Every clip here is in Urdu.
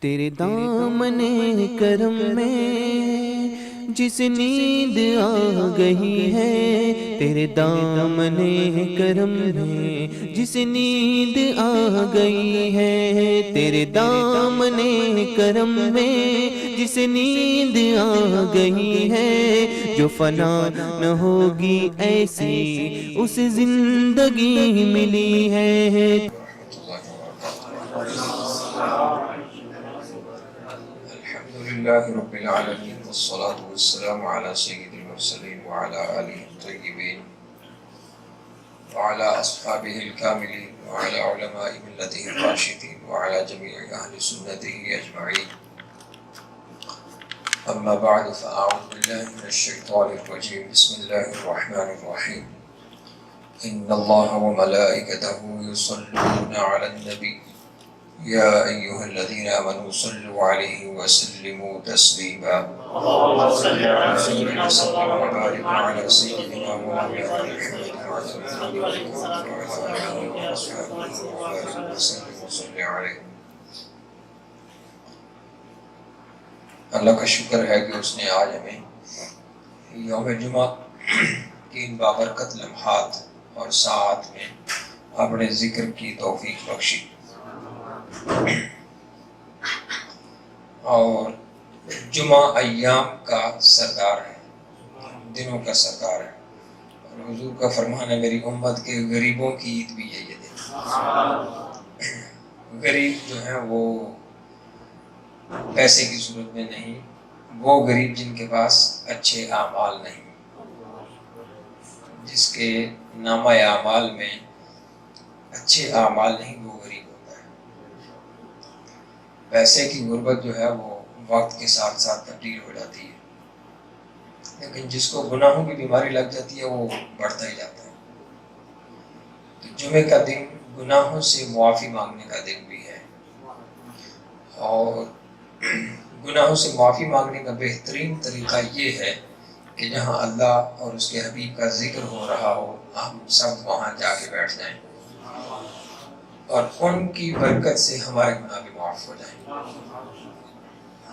تیرے دامن کرم میں جس نیند آ گئی ہے، تیرے دامن کرم میں جس نیند آ گئی ہے، تیرے دامن کرم میں جس نیند آ گئی ہے، جو فنا نہ ہوگی ایسی اس زندگی ملی ہے۔ الحمدللہ رب العالمین والصلاة والسلام علی سید المرسلین وعلی آلہ الطیبین وعلی اصحابہ الکاملین وعلی علماء ملتہ الراشدین وعلی جمیع اہل سنتہ اجمعین، اما بعد فاعوذ باللہ من الشیطان الرجیم، بسم اللہ الرحمن الرحیم۔ ان اللہ وملائکتہ یصلون علی النبی یا ایہا الذین آمنوا صلوا علیہ وسلموا تسلیما۔ اللہم صل علی وسلم وبارک علی سیدنا مولانا محمد وعلی آلہ وصحبہ وبارک وسلم وصلی علیہ۔ اللہ کا شکر ہے کہ اس نے آج ہمیں یوم جمعہ کی ان بابرکت لمحات اور ساعات میں اپنے ذکر کی توفیق بخشی، اور جمعہ ایام کا سردار ہے، دنوں کا سردار ہے، اور حضور کا فرمان ہے میری امت کے غریبوں کی عید بھی ہے یہ دن۔ غریب جو ہیں وہ پیسے کی صورت میں نہیں، وہ غریب جن کے پاس اچھے اعمال نہیں، جس کے نامہ اعمال میں اچھے اعمال نہیں، وہ غریب ہوتا ہے۔ پیسے کی غربت جو ہے وہ وقت کے ساتھ ساتھ تبدیل ہو جاتی ہے، لیکن جس کو گناہوں کی بیماری لگ جاتی ہے وہ بڑھتا ہی جاتا ہے۔ تو جمعے کا دن گناہوں سے معافی مانگنے کا دن بھی ہے، اور گناہوں سے معافی مانگنے کا بہترین طریقہ یہ ہے کہ جہاں اللہ اور اس کے حبیب کا ذکر ہو رہا ہو، ہم سب وہاں جا کے بیٹھ جائیں اور ان کی برکت سے ہمارے گناہ بھی معاف ہو جائیں۔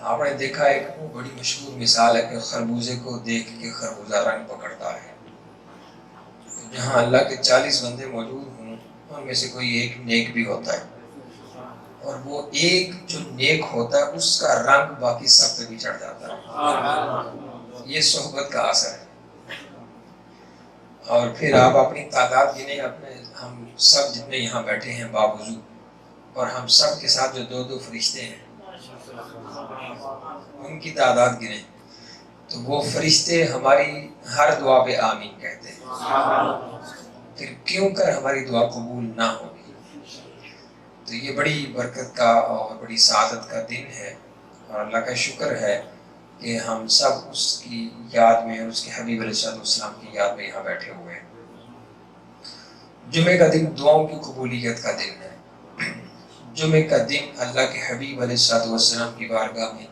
آپ نے دیکھا ایک بڑی مشہور مثال ہے کہ خربوزے کو دیکھ کے خربوزہ رنگ پکڑتا ہے۔ جہاں اللہ کے 40 بندے موجود ہوں، ان میں سے کوئی ایک نیک بھی ہوتا ہے، اور وہ ایک جو نیک ہوتا ہے اس کا رنگ باقی سب پہ بھی چڑھ جاتا ہے۔ یہ صحبت کا اثر ہے۔ اور پھر آپ اپنی تعداد گنیں، ہم سب جتنے یہاں بیٹھے ہیں باوضو، اور ہم سب کے ساتھ جو 2 فرشتے ہیں ان کی تعداد گنیں، تو وہ فرشتے ہماری ہر دعا پہ آمین کہتے ہیں۔ پھر کیوں کر ہماری دعا قبول نہ ہوگی؟ تو یہ بڑی برکت کا اور بڑی سعادت کا دن ہے، اور اللہ کا شکر ہے کہ ہم سب اس کی یاد میں اور اس کے حبیب علیہ السلام کی یاد میں یہاں بیٹھے ہوئے ہیں۔ جمعے کا دن دعاؤں کی قبولیت کا دن ہے۔ جمعے کا دن اللہ کے حبیب علیہ السلام کی بارگاہ میں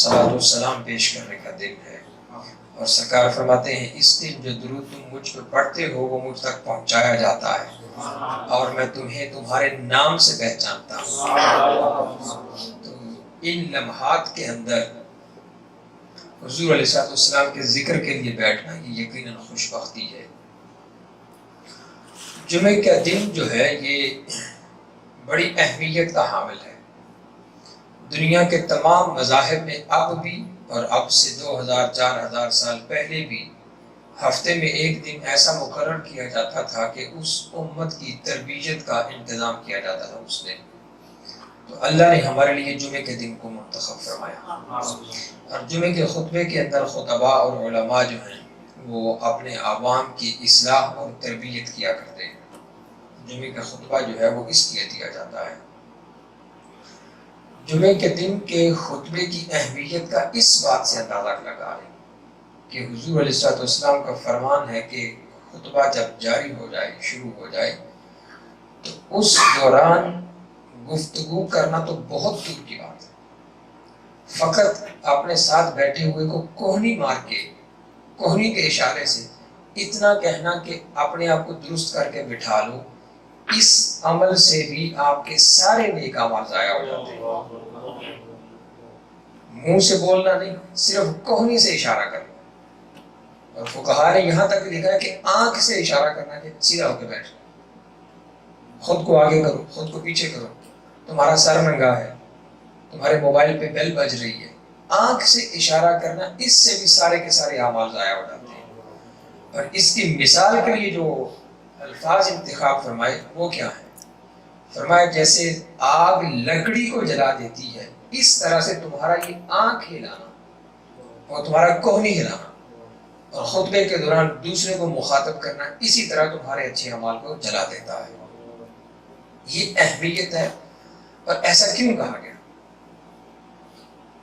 صلاۃ و سلام پیش کرنے کا دن ہے، اور سرکار فرماتے ہیں اس دن جو درود تم مجھ پہ پڑھتے ہو وہ مجھ تک پہنچایا جاتا ہے، اور میں تمہیں تمہارے نام سے پہچانتا ہوں۔ تو ان لمحات کے اندر حضور علیہ السلام کے ذکر کے لیے بیٹھنا یہ یقیناً خوش بختی ہے۔ جمعے کا دن جو ہے یہ بڑی اہمیت کا حامل ہے۔ دنیا کے تمام مذاہب میں اب بھی، اور اب سے 2000-4000 سال پہلے بھی، ہفتے میں ایک دن ایسا مقرر کیا جاتا تھا کہ اس امت کی تربیت کا انتظام کیا جاتا تھا اس دن۔ تو اللہ نے ہمارے لیے جمعے کے دن کو منتخب فرمایا، اور جمعے کے خطبے کے اندر خطباء اور علماء جو ہیں وہ اپنے عوام کی اصلاح اور تربیت کیا کرتے ہیں۔ جمعے کا خطبہ جو ہے وہ اس لیے دیا جاتا ہے۔ جمعے کے دن کے خطبے کی اہمیت کا اس بات سے اندازہ لگا لیں کہ حضور علیہ السلام کا فرمان ہے کہ خطبہ جب جاری ہو جائے، شروع ہو جائے، تو اس دوران گفتگو کرنا تو بہت دور کی بات ہے، فقط اپنے ساتھ بیٹھے ہوئے کو کوہنی مار کے، کوہنی کے اشارے سے اتنا کہنا کہ اپنے آپ کو درست کر کے بٹھا لو، اس عمل سے بھی آپ کے سارے نیک اعمال ضائع ہو جاتے ہیں۔ منہ سے بولنا نہیں، صرف کوہنی سے اشارہ کرنا. اور فقہا نے یہاں تک لکھا ہے کہ آنکھ سے اشارہ کرنا کہ سیدھا ہو کے بیٹھ، خود کو آگے کرو، خود کو پیچھے کرو، تمہارا سر ننگا ہے، تمہارے موبائل پہ بیل بج رہی ہے. آنکھ سے اشارہ کرنا، اس سے بھی سارے کے سارے اعمال ضائع ہو جاتے ہیں. اور اس کی مثال کے لیے جو الفاظ انتخاب فرمائے وہ کیا ہے؟ فرمایا جیسے آگ لکڑی کو جلا دیتی ہے، اس طرح سے تمہارا یہ آنکھ ہلانا اور تمہارا کوہنی ہلانا اور خطبے کے دوران دوسرے کو مخاطب کرنا اسی طرح تمہارے اچھے اعمال کو جلا دیتا ہے. یہ اہمیت ہے. اور ایسا کیوں کہا گیا،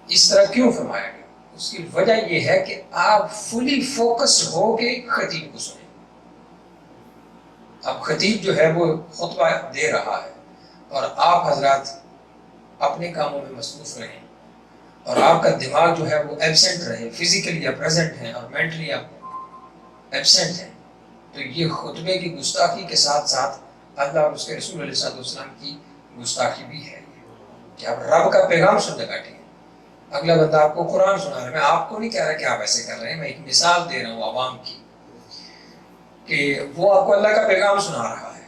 اس طرح کیوں فرمایا گیا؟ اس کی وجہ یہ ہے کہ آپ فلی فوکسڈ ہو کے خطیب کو سنیں. اب خطیب جو ہے وہ خطبہ دے رہا ہے اور آپ حضرات اپنے کاموں میں مصروف رہیں اور آپ کا دماغ جو ہے وہ ایبسنٹ رہے، فزیکلی آپ پریزنٹ ہیں اور مینٹلی آپ ایبسنٹ ہیں، تو یہ خطبے کی گستاخی کے ساتھ ساتھ اللہ اور اس کے رسول علیہ السلام کی گستاخی بھی ہے کہ آپ رب کا پیغام سننے بیٹھے ہیں. اگلا بندہ آپ کو قرآن سنا رہا ہے، میں آپ کو نہیں کہہ رہا کہ آپ ایسے کر رہے ہیں، میں ایک مثال دے رہا ہوں عوام کی کہ وہ آپ کو اللہ کا پیغام سنا رہا ہے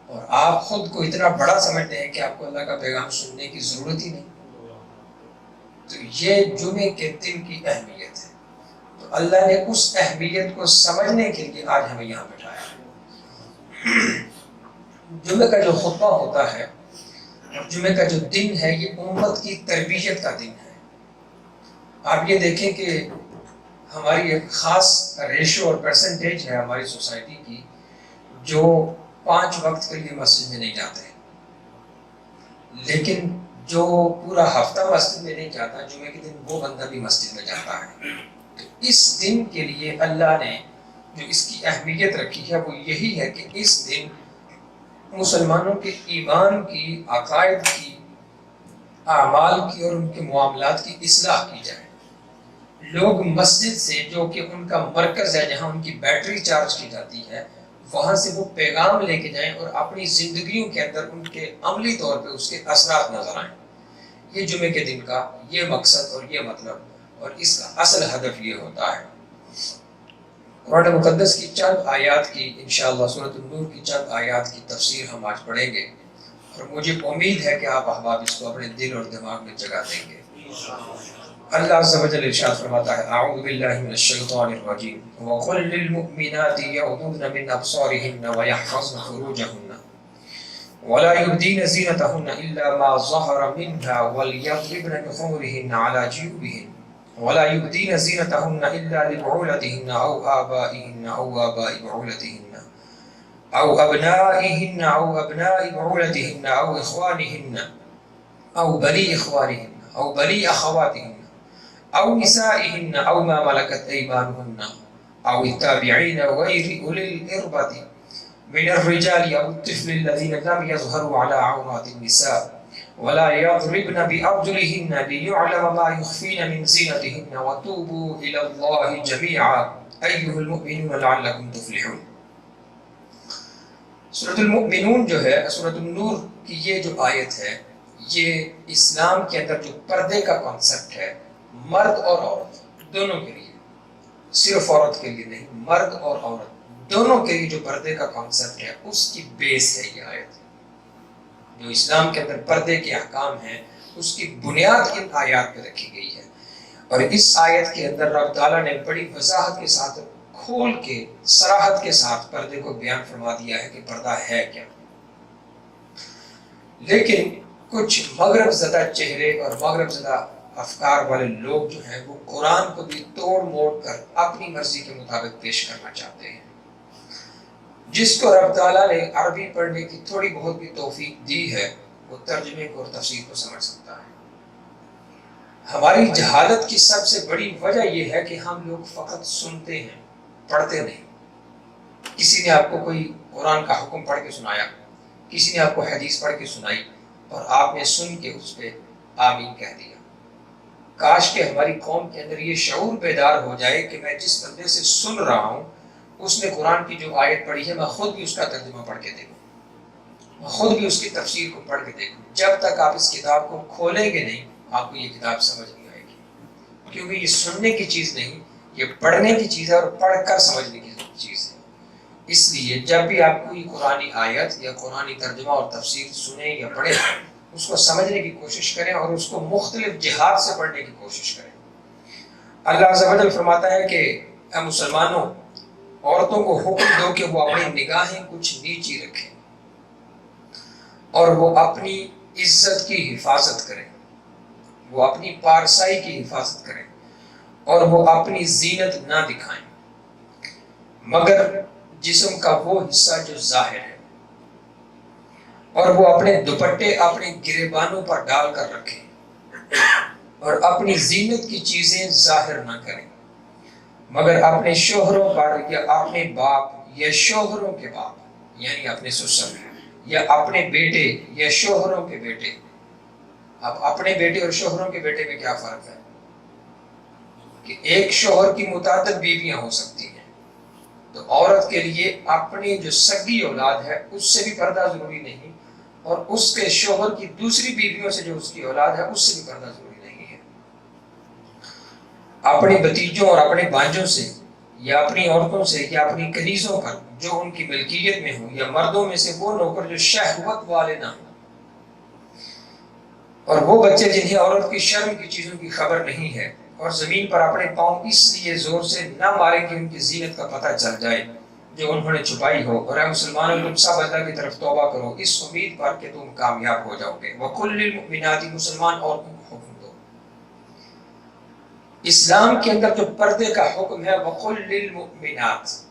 اور آپ خود کو اتنا بڑا سمجھتے ہیں کہ آپ کو اللہ کا پیغام سننے کی ضرورت ہی نہیں. تو یہ جمعے کے دن کی اہمیت ہے. تو اللہ نے اس اہمیت کو سمجھنے کے لیے آج ہمیں یہاں بٹھایا ہے. جمعے کا جو خطبہ ہوتا ہے اور جمعے کا جو دن ہے یہ امت کی تربیت کا دن ہے. آپ یہ دیکھیں کہ ہماری ایک خاص ریشو اور پرسنٹیج ہے ہماری سوسائٹی کی جو 5 وقت کے لیے مسجد میں نہیں جاتے، لیکن جو پورا ہفتہ مسجد میں نہیں جاتا، جمعے کے دن وہ بندہ بھی مسجد میں جاتا ہے. تو اس دن کے لیے اللہ نے جو اس کی اہمیت رکھی ہے وہ یہی ہے کہ اس دن مسلمانوں کے ایمان کی، عقائد کی، اعمال کی اور ان کے معاملات کی اصلاح کی جائے. لوگ مسجد سے جو کہ ان کا مرکز ہے، جہاں ان کی بیٹری چارج کی جاتی ہے، وہاں سے وہ پیغام لے کے جائیں اور اپنی زندگیوں کے اندر ان کے عملی طور پہ اس کے اثرات نظر آئیں. یہ جمعے کے دن کا یہ مقصد اور یہ مطلب اور اس کا اصل ہدف یہ ہوتا ہے. قرآن مقدس کی چند آیات کی انشاءاللہ سورۃ النور کی چند آیات کی تفسیر ہم آج پڑھیں گے اور مجھے امید ہے کہ آپ احباب اس کو اپنے دل اور دماغ میں جگہ دیں گے. اللہ عز و جل ارشاد فرماتا ہے اعوذ باللہ من الشیطان الرجیم وقل للمؤمنات یغضضن من ابصارهن ويحفظن فروجهن ولا يبدين زينتهن الا ما ظهر منها وليضربن بخمرهن على جيوبهن ولا يبدين زينتهن الا لبعولتهن او آبائهن او آباء بعولتهن او ابنائهن او ابناء بعولتهن او اخوانهن او بني اخوانهن او بني اخواتهن أو نسائهن أو ما ملكت أيمانهن أو التابعين غير أولي الإربة من الرجال أو الطفل الذين لم يظهروا على عورات النساء ولا يضربن بأرجلهن ليعلم ما يخفين من زينتهن وتوبوا إلى الله جميعا أيها المؤمنون لعلكم تفلحون. سورۃ المؤمنون جو ہے، سورۃ النور کی یہ جو آیت ہے، یہ اسلام کے اندر جو پردے کا کانسیپٹ ہے، مرد اور عورت دونوں کے لیے، صرف عورت کے لیے نہیں، مرد اور عورت دونوں کے لیے جو پردے کا کانسیپٹ ہے اس کی بیس ہے یہ آیت. جو اسلام کے اندر پردے کے احکام ہیں اس کی بنیاد ان آیات پہ رکھی گئی ہے. اور اس آیت کے اندر رب تعالیٰ نے بڑی وضاحت کے ساتھ، کھول کے، صراحت کے ساتھ پردے کو بیان فرما دیا ہے کہ پردہ ہے کیا. لیکن کچھ مغرب زدہ چہرے اور مغرب زدہ افکار والے لوگ جو ہیں وہ قرآن کو بھی توڑ موڑ کر اپنی مرضی کے مطابق پیش کرنا چاہتے ہیں. جس کو رب تعالیٰ نے عربی پڑھنے کی تھوڑی بہت بھی توفیق دی ہے وہ ترجمے کو اور تفسیر کو سمجھ سکتا ہے. ہماری جہالت کی سب سے بڑی وجہ یہ ہے کہ ہم لوگ فقط سنتے ہیں، پڑھتے نہیں. کسی نے آپ کو کوئی قرآن کا حکم پڑھ کے سنایا، کسی نے آپ کو حدیث پڑھ کے سنائی اور آپ نے سن کے اس پہ آمین کہہ دیا. کاش کہ ہماری قوم کے اندر یہ شعور بیدار ہو جائے کہ میں جس بندے سے سن رہا ہوں اس نے قرآن کی جو آیت پڑھی ہے میں خود بھی اس کا ترجمہ پڑھ کے دیکھوں، میں خود بھی اس کی تفسیر کو پڑھ کے دیکھوں. جب تک آپ اس کتاب کو کھولیں گے نہیں آپ کو یہ کتاب سمجھ نہیں آئے گی. کیونکہ یہ سننے کی چیز نہیں، یہ پڑھنے کی چیز ہے اور پڑھ کر سمجھنے کی چیز ہے۔ اس لیے جب بھی آپ کوئی قرآنی آیت یا قرآنی ترجمہ اور تفسیر سنیں یا پڑھیں، اس کو سمجھنے کی کوشش کریں اور اس کو مختلف جہات سے پڑھنے کی کوشش کریں۔ اللہ عز و جل فرماتا ہے کہ اے مسلمانوں، عورتوں کو حکم دو کہ وہ اپنی نگاہیں کچھ نیچی رکھیں اور وہ اپنی عزت کی حفاظت کریں، وہ اپنی پارسائی کی حفاظت کریں اور وہ اپنی زینت نہ دکھائیں مگر جسم کا وہ حصہ جو ظاہر ہے، اور وہ اپنے دوپٹے اپنے گریبانوں پر ڈال کر رکھیں اور اپنی زینت کی چیزیں ظاہر نہ کریں مگر اپنے شوہروں پر یا اپنے باپ یا شوہروں کے باپ یعنی اپنے سسر یا اپنے بیٹے یا شوہروں کے بیٹے۔ اب اپنے بیٹے اور شوہروں کے بیٹے میں کیا فرق ہے کہ ایک شوہر کی متعدد بیویاں ہو سکتی ہیں، تو عورت کے لیے اپنی جو سگی اولاد ہے اس سے بھی پردہ ضروری نہیں، اور اس کے شوہر کی دوسری بیویوں سے جو اس کی اولاد ہے اس سے بھی پردہ ضروری نہیں ہے۔ اپنے بھتیجوں اور اپنے بھانجوں سے یا اپنی عورتوں سے یا اپنی کنیزوں پر جو ان کی ملکیت میں ہوں، یا مردوں میں سے وہ نوکر جو شہوت والے نہ ہوں، اور وہ بچے جنہیں عورت کی شرم کی چیزوں کی خبر نہیں ہے، اور زمین پر اپنے پاؤں اس لیے زور سے نہ مارے کہ ان کی زینت کا پتہ چل جائے جو انہوں نے چھپائی ہو۔ اور اے مسلمانوں، تم سب اللہ کی طرف توبہ کرو اس امید پر کہ تم کامیاب ہو جاؤ گے۔ وَقُلْ لِلْمُؤْمِنَاتِ، مسلمان عورتوں کو حکم دو۔ اسلام کے اندر جو پردے کا حکم ہے وَقُلْ لِلْمُؤْمِنَاتِ،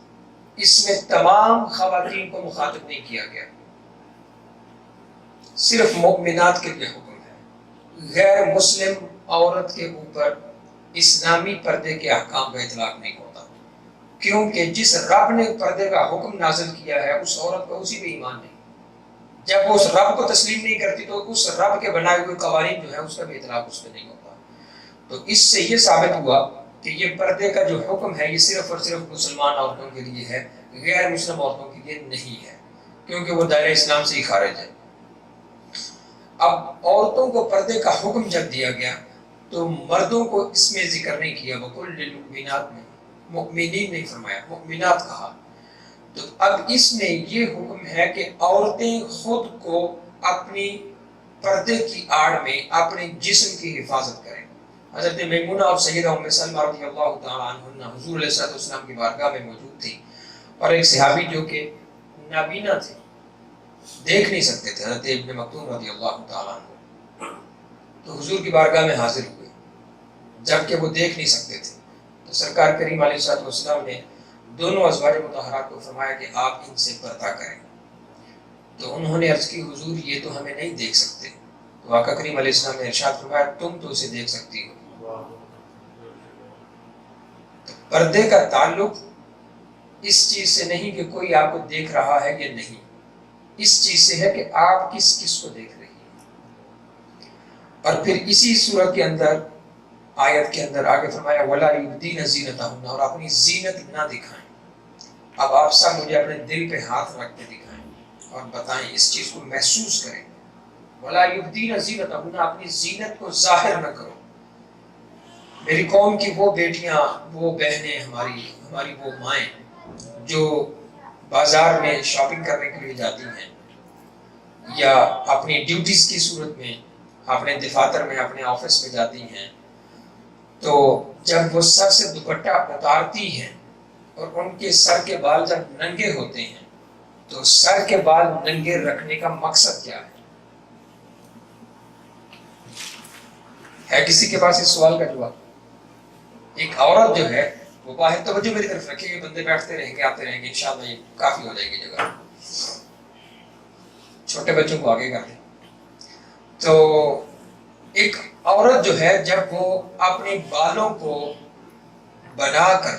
اس میں تمام خواتین کو مخاطب نہیں کیا گیا، صرف مؤمنات کے لیے حکم ہے۔ غیر مسلم عورت کے اوپر اسلامی پردے کے احکام کا اطلاق نہیں ہوتا، کیونکہ جس رب نے پردے کا حکم نازل کیا ہے اس عورت کا اسی پہ ایمان نہیں۔ جب وہ اس رب کو تسلیم نہیں کرتی تو اس رب کے بنائے ہوئے قوانین جو ہے اس کا بھی اطلاق اس پہ نہیں ہوتا۔ تو اس سے یہ ثابت ہوا کہ یہ پردے کا جو حکم ہے یہ صرف اور صرف مسلمان عورتوں کے لیے ہے، غیر مسلم عورتوں کے لیے نہیں ہے، کیونکہ وہ دائرہ اسلام سے ہی خارج ہے۔ اب عورتوں کو پردے کا حکم جب دیا گیا تو مردوں کو اس میں ذکر نہیں کیا، وَقُلْ لِلْمُؤْمِنَاتِ میں مؤمنین نہیں فرمایا، مؤمنات کہا۔ تو اب اس میں یہ حکم ہے کہ عورتیں خود کو اپنی پردے کی آڑ میں اپنے جسم کی حفاظت کریں۔ حضرت میمونہ اور سیدہ ام سلمہ رضی اللہ تعالیٰ عنہ حضور علیہ السلام کی بارگاہ میں موجود تھی، اور ایک صحابی جو کہ نابینا تھے، دیکھ نہیں سکتے تھے، حضرت ابن مکتوم رضی اللہ تعالیٰ عنہ، تو حضور کی بارگاہ میں حاضر ہوئے جبکہ وہ دیکھ نہیں سکتے تھے۔ تو سرکار کریم علیہ السلام نے دونوں ازواج مطہرات کو فرمایا کہ آپ ان سے پردہ کریں۔ تو انہوں نے عرض کی حضور یہ تو ہمیں نہیں دیکھ سکتے، تو آقا کریم علیہ السلام نے ارشاد فرمایا تم تو اسے دیکھ سکتی ہو۔ تو پردے کا تعلق اس چیز سے نہیں کہ کوئی آپ کو دیکھ رہا ہے یا نہیں، اس چیز سے ہے کہ آپ کس کس کو دیکھ رہی ہیں۔ اور پھر اسی صورت کے اندر آیت کے اندر آگے فرمایا وَلَا يُبْدِينَ زِينَتَهُنَّ، اور اپنی زینت نہ دکھائیں۔ اب آپ سب مجھے اپنے دل پہ ہاتھ رکھ کے دکھائیں اور بتائیں، اس چیز کو محسوس کریں۔ وَلَا يُبْدِينَ زِينَتَهُنَّ، اپنی زینت کو ظاہر نہ کرو۔ میری قوم کی وہ بیٹیاں، وہ بہنیں، ہماری وہ مائیں جو بازار میں شاپنگ کرنے کے لیے جاتی ہیں یا اپنی ڈیوٹیز کی صورت میں اپنے دفاتر میں اپنے آفس میں جاتی ہیں، تو جب وہ سر سے دوپٹہ اتارتی ہیں اور ان کے سر کے بال جب ننگے ہوتے ہیں تو سر کے بال ننگے رکھنے کا مقصد کیا ہے کسی کے پاس اس سوال کا جواب؟ ایک عورت جو ہے وہ باہر، توجہ میری طرف رکھیں گے، بندے بیٹھتے رہیں گے آتے رہیں گے، انشاءاللہ یہ کافی ہو جائے گی جگہ، چھوٹے بچوں کو آگے کر دیں۔ تو ایک عورت جو ہے جب وہ اپنے بالوں کو بنا کر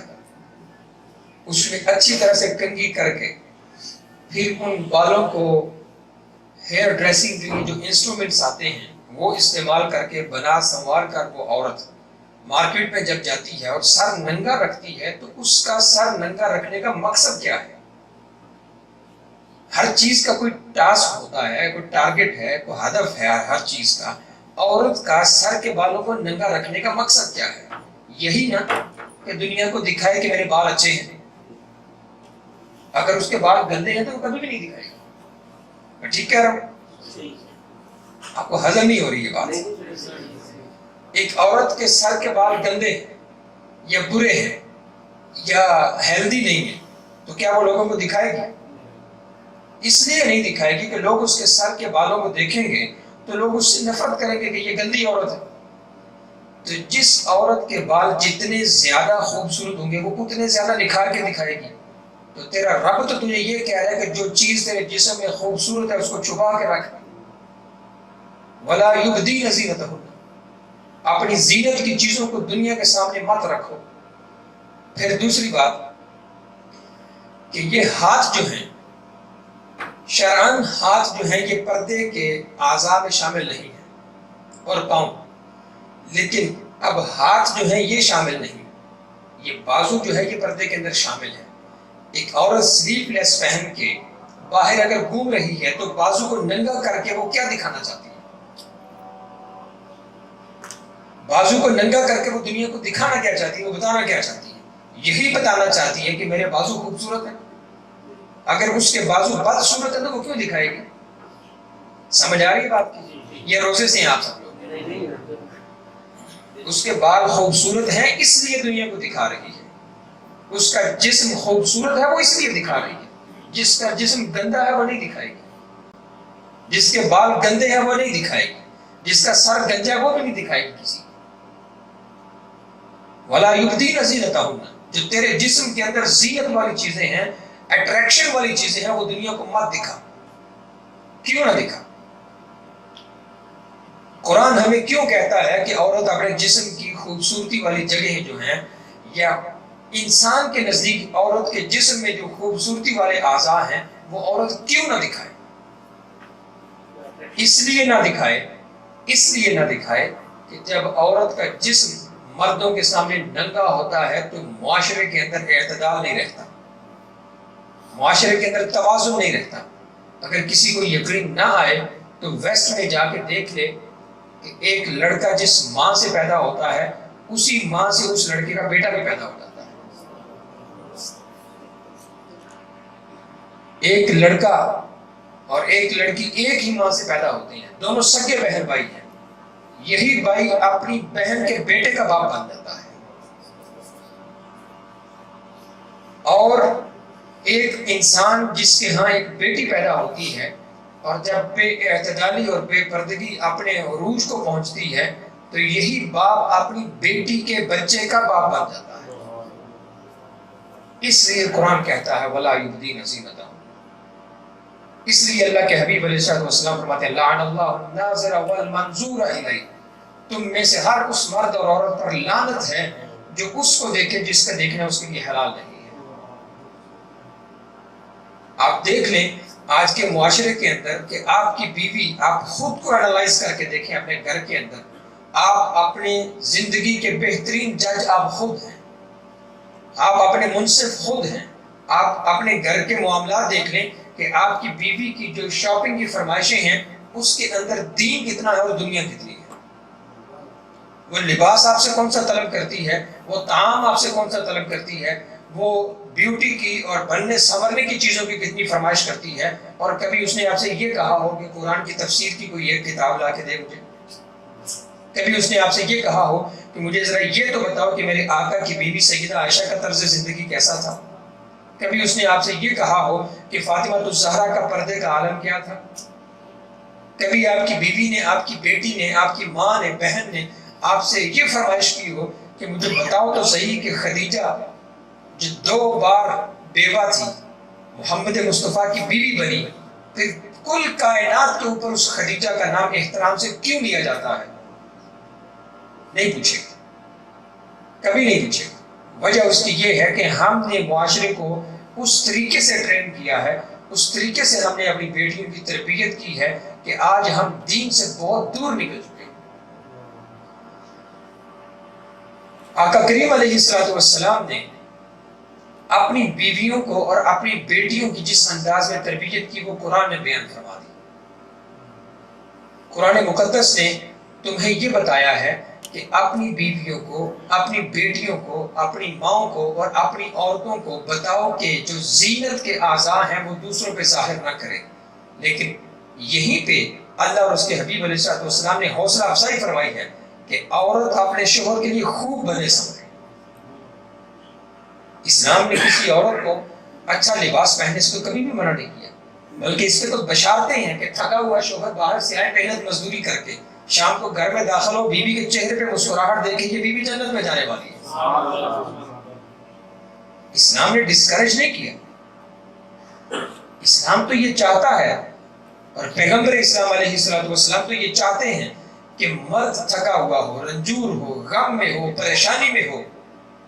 اس میں اچھی طرح سے کنگھی کر کے پھر ان بالوں کو ہیئر ڈریسنگ کے لیے جو انسٹرومنٹس آتے ہیں وہ استعمال کر کے بنا سنوار کر وہ عورت مارکیٹ میں جب جاتی ہے اور سر ننگا رکھتی ہے تو اس کا سر ننگا رکھنے کا مقصد کیا ہے؟ ہر چیز کا کوئی ٹاسک ہوتا ہے، کوئی ٹارگٹ ہے، کوئی ہدف ہے ہر چیز کا۔ عورت کا سر کے بالوں کو ننگا رکھنے کا مقصد کیا ہے؟ یہی نا کہ دنیا کو دکھائے کہ میرے بال اچھے ہیں. اگر اس کے بال گندے ہیں تو وہ کبھی بھی نہیں دکھائے گا. میں ٹھیک کہہ رہا ہوں؟ آپ کو ہضم نہیں ہو رہی یہ بات. ایک عورت کے سر کے بال گندے یا برے ہیں یا ہیلدی نہیں ہیں تو کیا وہ لوگوں کو دکھائے گی؟ اس لیے نہیں دکھائے گی کہ لوگ اس کے سر کے بالوں کو دیکھیں گے تو لوگ اس سے نفرت کریں گے کہ یہ گندی عورت ہے. تو جس عورت کے بال جتنے زیادہ خوبصورت ہوں گے وہ اتنے زیادہ نکھار کے دکھائے گی. تو تیرا رب تو تجھے یہ کہہ رہا ہے کہ جو چیز تیرے جسم میں خوبصورت ہے اس کو چھپا کے رکھ. وَلَا يُبْدِينَ زِينَتَهُنَّ، اپنی زینت کی چیزوں کو دنیا کے سامنے مت رکھو. پھر دوسری بات کہ یہ ہاتھ جو ہیں شرعاً ہاتھ جو ہیں یہ پردے کے اعضاء میں شامل نہیں ہیں اور پاؤں، لیکن اب ہاتھ جو ہیں یہ شامل نہیں، یہ بازو جو ہے یہ پردے کے اندر شامل ہے. ایک عورت سلیپ لیس پہن کے باہر اگر گھوم رہی ہے تو بازو کو ننگا کر کے وہ کیا دکھانا چاہتی ہے؟ بازو کو ننگا کر کے وہ دنیا کو دکھانا کیا چاہتی ہے؟ وہ بتانا کیا چاہتی ہے؟ یہی بتانا چاہتی ہے کہ میرے بازو خوبصورت ہیں. اگر اس کے بازو بدصورت ہے تو وہ کیوں دکھائے گی؟ سمجھ آ رہی ہے بات کی؟ یہ روزے سے ہیں آپ سب لوگ. اس کے بال خوبصورت ہیں اس لیے دنیا کو دکھا رہی ہے. اس کا جسم خوبصورت ہے وہ اس لیے دکھا رہی ہے. جس کا جسم گندا ہے وہ نہیں دکھائے گی. جس کے بال گندے ہیں وہ نہیں دکھائے گی. جس کا سر گنجا ہے وہ بھی نہیں دکھائے گی کسی. وَلَا يُبْدِينَ زِينَتَهُنَّ، جو تیرے جسم کے اندر زینت والی چیزیں ہیں، اٹریکشن والی چیزیں ہیں، وہ دنیا کو مت دکھا. کیوں نہ دکھا؟ قرآن ہمیں کیوں کہتا ہے کہ عورت اپنے جسم کی خوبصورتی والی جگہیں جو ہیں یا انسان کے نزدیک عورت کے جسم میں جو خوبصورتی والے اعضاء ہیں وہ عورت کیوں نہ دکھائے؟ اس لیے نہ دکھائے کہ جب عورت کا جسم مردوں کے سامنے ننگا ہوتا ہے تو معاشرے کے اندر اعتدال نہیں رہتا، معاشرے کے اندر توازن نہیں رہتا. اگر کسی کو یقین نہ آئے تو ویسٹ میں جا کے دیکھ لے کہ ایک لڑکا جس ماں سے پیدا ہوتا ہے اسی ماں سے اس لڑکے کا بیٹا بھی پیدا ہو جاتا ہے. ایک لڑکا اور ایک لڑکی ایک ہی ماں سے پیدا ہوتے ہیں، دونوں سگے بہن بھائی ہیں. یہی بھائی اپنی بہن کے بیٹے کا باپ بن جاتا ہے. اور ایک انسان جس کے ہاں ایک بیٹی پیدا ہوتی ہے اور جب بے اعتدالی اور بے پردگی اپنے عروج کو پہنچتی ہے تو یہی باپ اپنی بیٹی کے بچے کا باپ بن جاتا ہے. اس لیے قرآن کہتا ہے وَلَا يُبْدِينَ زِينَتَهُنَّ. اس لیے اللہ کے حبیب علیہ السلام فرماتے ہیں لعن اللہ الناظر والمنظور الیہ، تم میں سے ہر اس مرد اور عورت پر لعنت ہے جو اس کو دیکھے جس کا دیکھنا اس کے لیے حلال نہیں ہے. آپ دیکھ لیں آج کے معاشرے کے اندر کہ آپ کی بیوی، آپ خود کو انالائز کر کے دیکھیں اپنے گھر کے اندر، آپ اپنی زندگی کے بہترین جج آپ خود ہیں، آپ اپنے منصف خود ہیں. آپ اپنے گھر کے معاملات دیکھ لیں کہ آپ کی بیوی کی جو شاپنگ کی فرمائشیں ہیں اس کے اندر دین کتنا ہے اور دنیا کتنی ہے. وہ لباس آپ سے کون سا طلب کرتی ہے، وہ طعام آپ سے کون سا طلب کرتی ہے، وہ بیوٹی کی اور بننے سنورنے کی چیزوں کی کتنی فرمائش کرتی ہے. اور کبھی اس نے آپ سے یہ کہا ہو کہ قرآن کی تفسیر کی کوئی ایک کتاب لا کے دے مجھے؟ کبھی اس نے آپ سے یہ کہا ہو کہ مجھے ذرا یہ تو بتاؤ کہ میرے آقا کی بیوی سیدہ عائشہ کا طرز زندگی کیسا تھا؟ کبھی اس نے آپ سے یہ کہا ہو کہ فاطمہ الزہرا کا پردے کا عالم کیا تھا؟ کبھی آپ کی بیوی نے، آپ کی بیٹی نے، آپ کی ماں نے، بہن نے آپ سے یہ فرمائش کی ہو کہ مجھے بتاؤ تو صحیح کہ خدیجہ جو 2 بار بیوہ تھی محمد مصطفیٰ کی بیوی بنی، پھر کل کائنات کے اوپر اس خدیجہ کا نام احترام سے کیوں لیا جاتا ہے؟ نہیں پوچھے گا، کبھی نہیں پوچھے گا. وجہ اس کی یہ ہے کہ ہم نے معاشرے کو اس طریقے سے ٹرین کیا ہے، اس طریقے سے ہم نے اپنی بیٹیوں کی تربیت کی ہے کہ آج ہم دین سے بہت دور نکل چکے ہیں. آقا کریم علیہ السلام نے اپنی بیویوں کو اور اپنی بیٹیوں کی جس انداز میں تربیت کی وہ قرآن نے بیان فرما دی. قرآن مقدس نے تمہیں یہ بتایا ہے کہ اپنی بیویوں کو، اپنی بیٹیوں کو، اپنی ماؤں کو اور اپنی عورتوں کو بتاؤ کہ جو زینت کے اعضاء ہیں وہ دوسروں پہ ظاہر نہ کرے. لیکن یہیں پہ اللہ اور اس کے حبیب علیہ السلام نے حوصلہ افزائی فرمائی ہے کہ عورت اپنے شوہر کے لیے خوب بنے سمجھے. اسلام نے کسی عورت کو اچھا لباس پہننے سے تو کبھی بھی منع نہیں کیا، بلکہ اس پہ تو بشارتیں ہیں کہ تھکا ہوا شوہر باہر سے آئے محنت مزدوری کر کے، شام کو گھر میں داخل ہو، بیوی کے چہرے پہ مسکراہٹ دیکھے، یہ بیوی جنت میں جانے والی ہے. اسلام نے ڈسکریج نہیں کیا. اسلام تو یہ چاہتا ہے، اور پیغمبر اسلام علیہ السلام تو یہ چاہتے ہیں کہ مرد تھکا ہوا ہو، رنجور ہو، غم میں ہو، پریشانی میں ہو،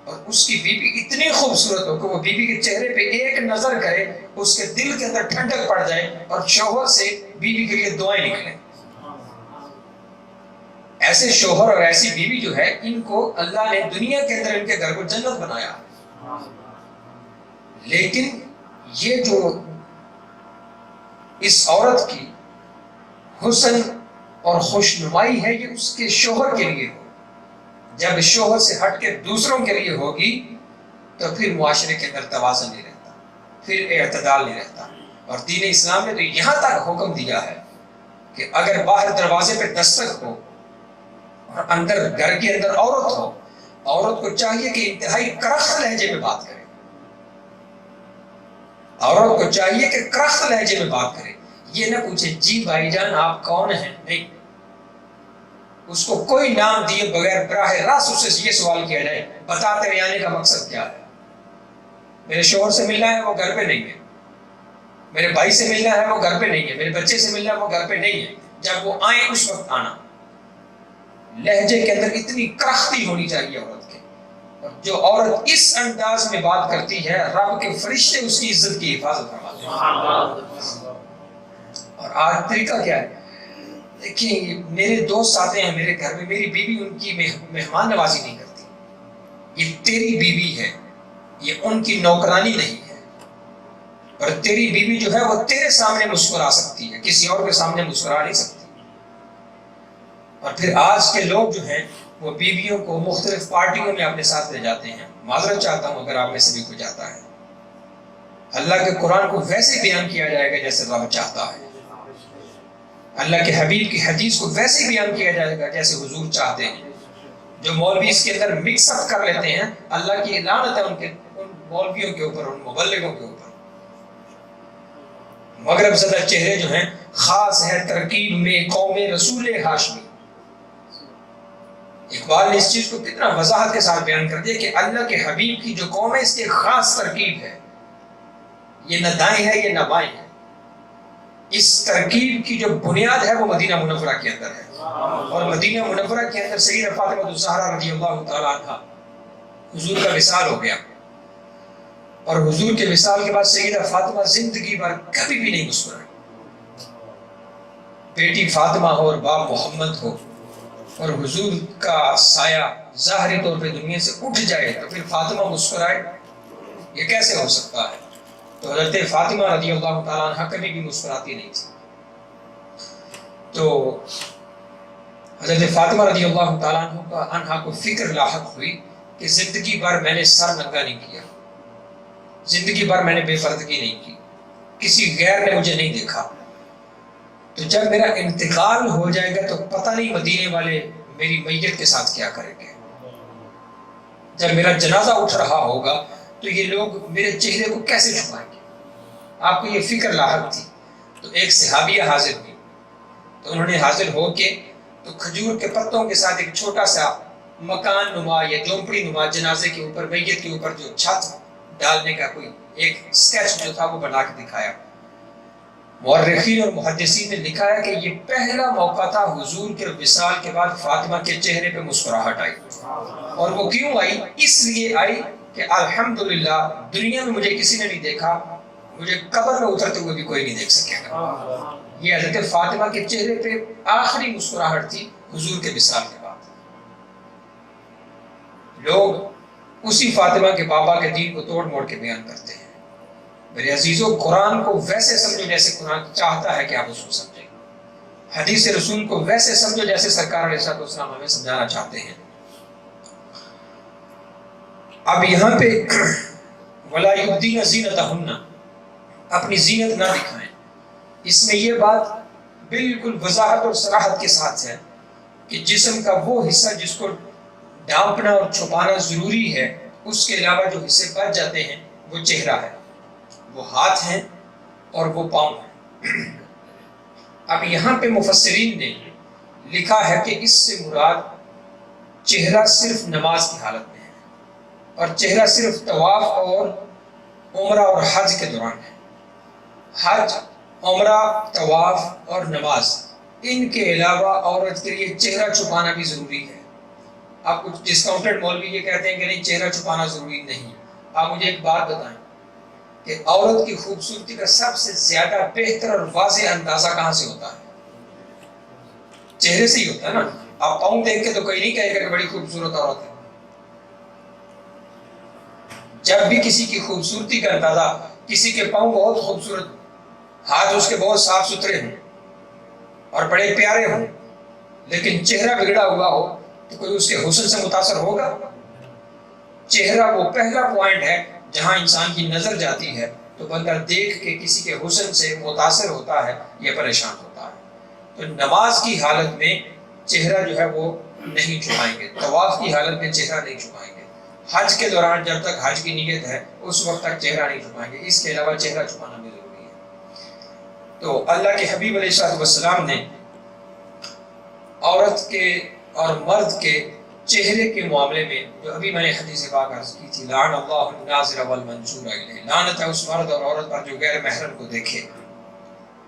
اور اس کی بیوی اتنی خوبصورت ہو کہ وہ بیوی کے چہرے پہ ایک نظر کرے، اس کے دل کے اندر ٹھنڈک پڑ جائے اور شوہر سے بیوی کے لیے دعائیں نکلیں. ایسے شوہر اور ایسی بیوی جو ہے، ان کو اللہ نے دنیا کے اندر ان کے گھر کو جنت بنایا. لیکن یہ جو اس عورت کی حسن اور خوشنمائی ہے، یہ اس کے شوہر کے لیے ہو. جب شوہر سے ہٹ کے دوسروں کے لیے ہوگی تو پھر معاشرے کے اندر توازن نہیں رہتا، پھر اعتدال نہیں رہتا. اور دین اسلام نے تو یہاں تک حکم دیا ہے کہ اگر باہر دروازے پہ دستک ہو اور اندر گھر کے اندر عورت ہو، عورت کو چاہیے کہ انتہائی کرخت لہجے میں بات کرے. عورت کو چاہیے کہ کرخت لہجے میں بات کرے. یہ نہ پوچھے جی بھائی جان آپ کون ہیں، نہیں. اس کو کوئی نام دیے بغیر براہ راست اس سے یہ سوال کیا جائے بتا تیرے آنے کا مقصد کیا ہے. میرے شوہر سے ملنا ہے، وہ گھر پہ نہیں ہے. میرے بھائی سے ملنا ہے، وہ گھر پہ نہیں ہے. میرے بچے سے ملنا ہے، وہ گھر پہ نہیں ہے. جب وہ آئیں اس وقت آنا. لہجے کے اندر اتنی کرختی ہونی چاہیے عورت کے. اور جو عورت اس انداز میں بات کرتی ہے، رب کے فرشتے اس کی عزت کی حفاظت فرماتے ہیں. اور آج طریقہ کیا ہے؟ دیکھیں، میرے دوست آتے ہیں میرے گھر میں، میری بیوی ان کی مہمان نوازی نہیں کرتی. یہ تیری بیوی ہے، یہ ان کی نوکرانی نہیں ہے. اور تیری بیوی جو ہے وہ تیرے سامنے مسکرا سکتی ہے، کسی اور کے سامنے مسکرا نہیں سکتی. اور پھر آج کے لوگ جو ہیں وہ بیویوں کو مختلف پارٹیوں میں اپنے ساتھ لے جاتے ہیں. معذرت چاہتا ہوں اگر آپ میں سے بھی کوئی جاتا ہے. اللہ کے قرآن کو ویسے بیان کیا جائے گا جیسے رب چاہتا ہے. اللہ کے حبیب کی حدیث کو ویسے بیان کیا جائے گا جیسے حضور چاہتے ہیں. جو مولوی اس کے اندر مکس اپ کر لیتے ہیں، اللہ کی لعنت ہے ان مولویوں کے اوپر، ان مبلغوں کے اوپر. مغرب زدہ چہرے جو ہیں، خاص ہے ترکیب میں قوم رسول ہاشمی. اقبال نے اس چیز کو کتنا وضاحت کے ساتھ بیان کر دیا کہ اللہ کے حبیب کی جو قوم ہے اس کی خاص ترکیب ہے. یہ نہ دائیں ہے، یہ نہ بائیں ہے. اس ترکیب کی جو بنیاد ہے وہ مدینہ منورہ کے اندر ہے. اور مدینہ منورہ کے اندر سیدہ فاطمہ الزہرا رضی اللہ تعالی عنہا، حضور کا وصال ہو گیا. اور حضور کے وصال کے بعد سیدہ فاطمہ زندگی بھر کبھی بھی نہیں مسکرائی. بیٹی فاطمہ ہو اور باپ محمد ہو، اور حضور کا سایہ ظاہری طور پہ دنیا سے اٹھ جائے تو پھر فاطمہ مسکرائے، یہ کیسے ہو سکتا ہے؟ تو حضرت فاطمہ رضی اللہ تعالیٰ عنہ کبھی بھی مسکراتی نہیں تھی. تو حضرت فاطمہ رضی اللہ تعالیٰ عنہ کو فکر لاحق ہوئی کہ زندگی بھر میں نے سر ننگا نہیں کیا، زندگی بھر میں نے بے پردگی نہیں کی، کسی غیر نے مجھے نہیں دیکھا. تو جب میرا انتقال ہو جائے گا تو پتہ نہیں مدینے والے میری میت کے ساتھ کیا کریں گے. جب میرا جنازہ اٹھ رہا ہوگا تو یہ لوگ میرے چہرے کو کیسے چھپائیں گے. آپ کو یہ فکر لاحق تھی. تو ایک صحابیہ حاضر ہوئی، تو انہوں نے حاضر ہو کے تو کھجور کے پتوں کے ساتھ ایک چھوٹا سا مکان نما یا جھونپڑی نما جنازے کے اوپر، میت کے اوپر جو چھت ڈالنے کا کوئی ایک سکیچ جو تھا وہ بنا کے دکھایا. مورخین اور محدثین نے لکھا ہے کہ یہ پہلا موقع تھا حضور کے وصال کے بعد فاطمہ کے چہرے پہ مسکراہٹ آئی. اور وہ کیوں آئی؟ اس لیے آئی کہ الحمدللہ دنیا میں مجھے کسی نے نہیں دیکھا، مجھے قبر میں اترتے ہوئے بھی کوئی نہیں دیکھ سکے گا. یہ حضرت فاطمہ کے چہرے پہ آخری مسکراہٹ تھی حضور کے وصال کے بعد. لوگ اسی فاطمہ کے بابا کے دین کو توڑ موڑ کے بیان کرتے ہیں. میرے عزیزوں، قرآن کو ویسے سمجھو جیسے قرآن چاہتا ہے کہ آپ اس کو سمجھیں. حدیث رسول کو ویسے سمجھو جیسے سرکار علیہ السلام ہمیں سمجھانا چاہتے ہیں۔ اب یہاں پہ وَلَا يُبْدِينَ زِينَتَهُنَّ، اپنی زینت نہ دکھائیں، اس میں یہ بات بالکل وضاحت اور صراحت کے ساتھ ہے کہ جسم کا وہ حصہ جس کو ڈھانپنا اور چھپانا ضروری ہے، اس کے علاوہ جو حصے بچ جاتے ہیں وہ چہرہ ہے، وہ ہاتھ ہیں اور وہ پاؤں ہیں۔ اب یہاں پہ مفسرین نے لکھا ہے کہ اس سے مراد چہرہ صرف نماز کی حالت میں ہے، اور چہرہ صرف طواف اور عمرہ اور حج کے دوران ہے۔ حج، عمرہ، طواف اور نماز، ان کے علاوہ عورت کے لیے چہرہ چھپانا بھی ضروری ہے۔ آپ کچھ ڈسکاؤنٹڈ مولوی یہ کہتے ہیں کہ نہیں، چہرہ چھپانا ضروری نہیں۔ آپ مجھے ایک بات بتائیں کہ عورت کی خوبصورتی کا سب سے زیادہ بہتر اور واضح اندازہ کہاں سے ہوتا ہے؟ چہرے سے ہی ہوتا ہے نا۔ آپ پاؤں دیکھ کے تو کوئی نہیں کہے گا کہ بڑی خوبصورت عورت ہے۔ جب بھی کسی کی خوبصورتی کا اندازہ، کسی کے پاؤں بہت خوبصورت، ہاتھ اس کے بہت صاف ستھرے ہوں اور بڑے پیارے ہوں، لیکن چہرہ بگڑا ہوا ہو تو کوئی اس کے حسن سے متاثر ہوگا؟ چہرہ وہ پہلا پوائنٹ ہے جہاں انسان کی نظر جاتی ہے تو بندہ دیکھ کے کسی کے حسن سے متاثر ہوتا ہے یا پریشان ہوتا ہے۔ تو نماز کی حالت میں چہرہ جو ہے وہ نہیں چھپائیں گے، طواف کی حالت میں چہرہ نہیں چھپائیں گے، حج کے دوران جب تک حج کی نیت ہے اس وقت تک چہرہ نہیں چھپائیں گے، اس کے علاوہ چہرہ چھپانا بھی ضروری ہے۔ تو اللہ کے حبیب علیہ السلام نے عورت کے اور مرد کے چہرے کے معاملے میں، جو ابھی میں نے حدیث پاک عرض کی تھی، لعن اللہ الناظر والمنظور الیہ، لعنت ہے اس مرد اور عورت پر جو غیر محرم کو دیکھے۔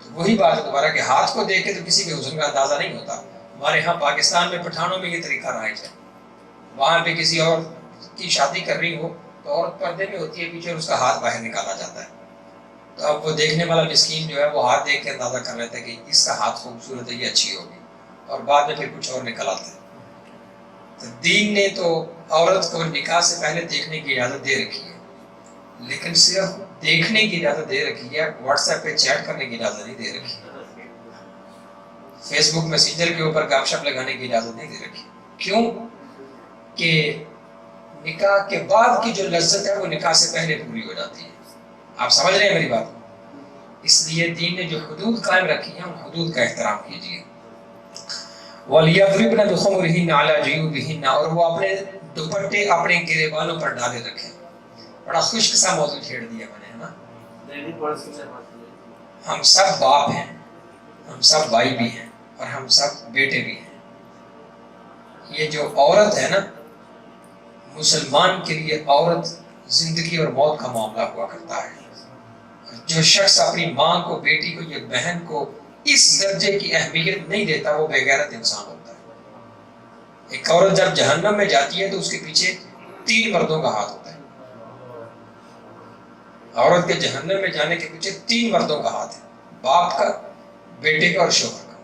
تو وہی بات ہے دوبارہ کہ ہاتھ کو دیکھے تو کسی کے حسن کا اندازہ نہیں ہوتا۔ ہمارے ہاں پاکستان میں پٹھانوں میں یہ طریقہ رائج ہے، وہاں پہ کسی اور کی شادی کر رہی ہو تو عورت پردے میں ہوتی ہے پیچھے اور اس کا ہاتھ باہر نکالا جاتا ہے، تو اب وہ دیکھنے والا مسکین جو ہے وہ ہاتھ دیکھ کے اندازہ کر لیتا ہے کہ اس کا ہاتھ خوبصورت ہے، یہ اچھی ہوگی، اور بعد میں پھر کچھ اور نکل آتا ہے۔ تو دین نے تو عورت کو نکاح سے پہلے دیکھنے کی اجازت دے رکھی ہے، لیکن صرف دیکھنے کی اجازت دے رکھی ہے، واٹس ایپ پہ چیٹ کرنے کی اجازت نہیں دے رکھی، فیس بک میسنجر کے اوپر گپ شپ لگانے کی اجازت نہیں دے رکھی۔ کیوں؟ کہ نکاح کے بعد کی جو لذت ہے وہ نکاح سے پہلے پوری ہو جاتی ہے۔ آپ سمجھ رہے ہیں میری بات؟ اس لیے دین نے جو حدود قائم رکھی ہیں ان حدود کا احترام کیجیے۔ وَلْيَضْرِبْنَ بِخُمُرِهِنَّ عَلَى جُيُوبِهِنَّ، اور وہ اپنے دوپٹے اپنے گریبانوں پر ڈالے رکھیں۔ بڑا خشک سا موضوع چھیڑ دیا میں نے، نا؟ ہم سب باپ ہیں، ہم سب بھائی بھی ہیں، اور ہم سب بیٹے بھی ہیں۔ یہ جو عورت ہے نا، مسلمان کے لیے عورت زندگی اور موت کا معاملہ ہوا کرتا ہے۔ جو شخص اپنی ماں کو، بیٹی کو یا بہن کو اس درجے کی اہمیت نہیں دیتا وہ بے غیرت انسان ہوتا ہے۔ ایک عورت جب جہنم میں جاتی ہے تو اس کے پیچھے 3 مردوں کا ہاتھ ہوتا ہے۔ عورت کے جہنم میں جانے کے پیچھے 3 مردوں کا ہاتھ ہے، باپ کا، بیٹے کا اور شوہر کا۔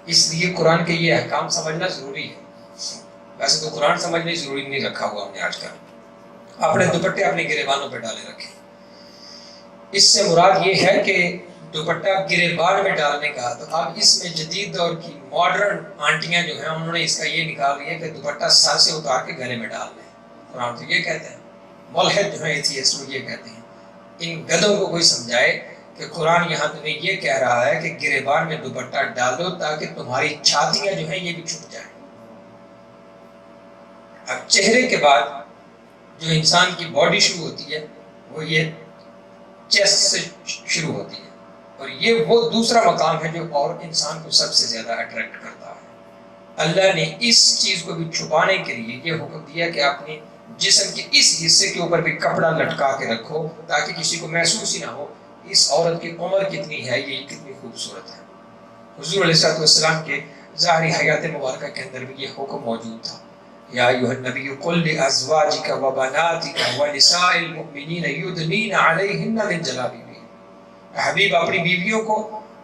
اس لیے قرآن کے یہ احکام سمجھنا ضروری ہے۔ ویسے تو قرآن سمجھنا ضروری نہیں رکھا ہوا ہم نے آج کل۔ اپنے دوپٹے اپنے گریبانوں پہ ڈالے رکھیں۔ اس سے مراد یہ ہے کہ دوپٹہ گریبان میں ڈالنے کا، تو اب اس میں جدید دور کی ماڈرن آنٹیاں جو ہیں انہوں نے اس کا یہ نکال لیا کہ دوپٹہ سر سے اتار کے گلے میں ڈال لیں۔ قرآن تو یہ کہتے ہیں، ملحد جو ہیں ایتھیسٹ وہ یہ کہتے ہیں۔ ان گدوں کو کوئی سمجھائے کہ قرآن یہاں تمہیں یہ کہہ رہا ہے کہ گریبان میں دوپٹہ ڈالو تاکہ تمہاری چھاتیاں جو ہیں یہ بھی چھپ جائیں۔ اب چہرے کے بعد جو انسان کی باڈی شروع ہوتی ہے وہ یہ چیسٹ سے شروع ہوتی ہے، اور یہ وہ دوسرا مقام ہے جو اور انسان کو سب سے زیادہ اٹریکٹ کرتا ہے۔ اللہ نے اس چیز کو بھی چھپانے کے لیے یہ حکم دیا کہ اپنے جسم کے اس حصے کے اوپر بھی کپڑا لٹکا کے رکھو تاکہ کسی کو محسوس ہی نہ ہو اس عورت کی عمر کتنی ہے، یہ کتنی خوبصورت ہے۔ حضور علیہ السلام کے ظاہری حیات مبارکہ کے اندر بھی یہ حکم موجود تھا، یا ایھا النبی قل لازواجک وبناتک ونساء المؤمنین یدنین علیہن من جلابیبہن۔ حبیب اپنی بیویوں کو،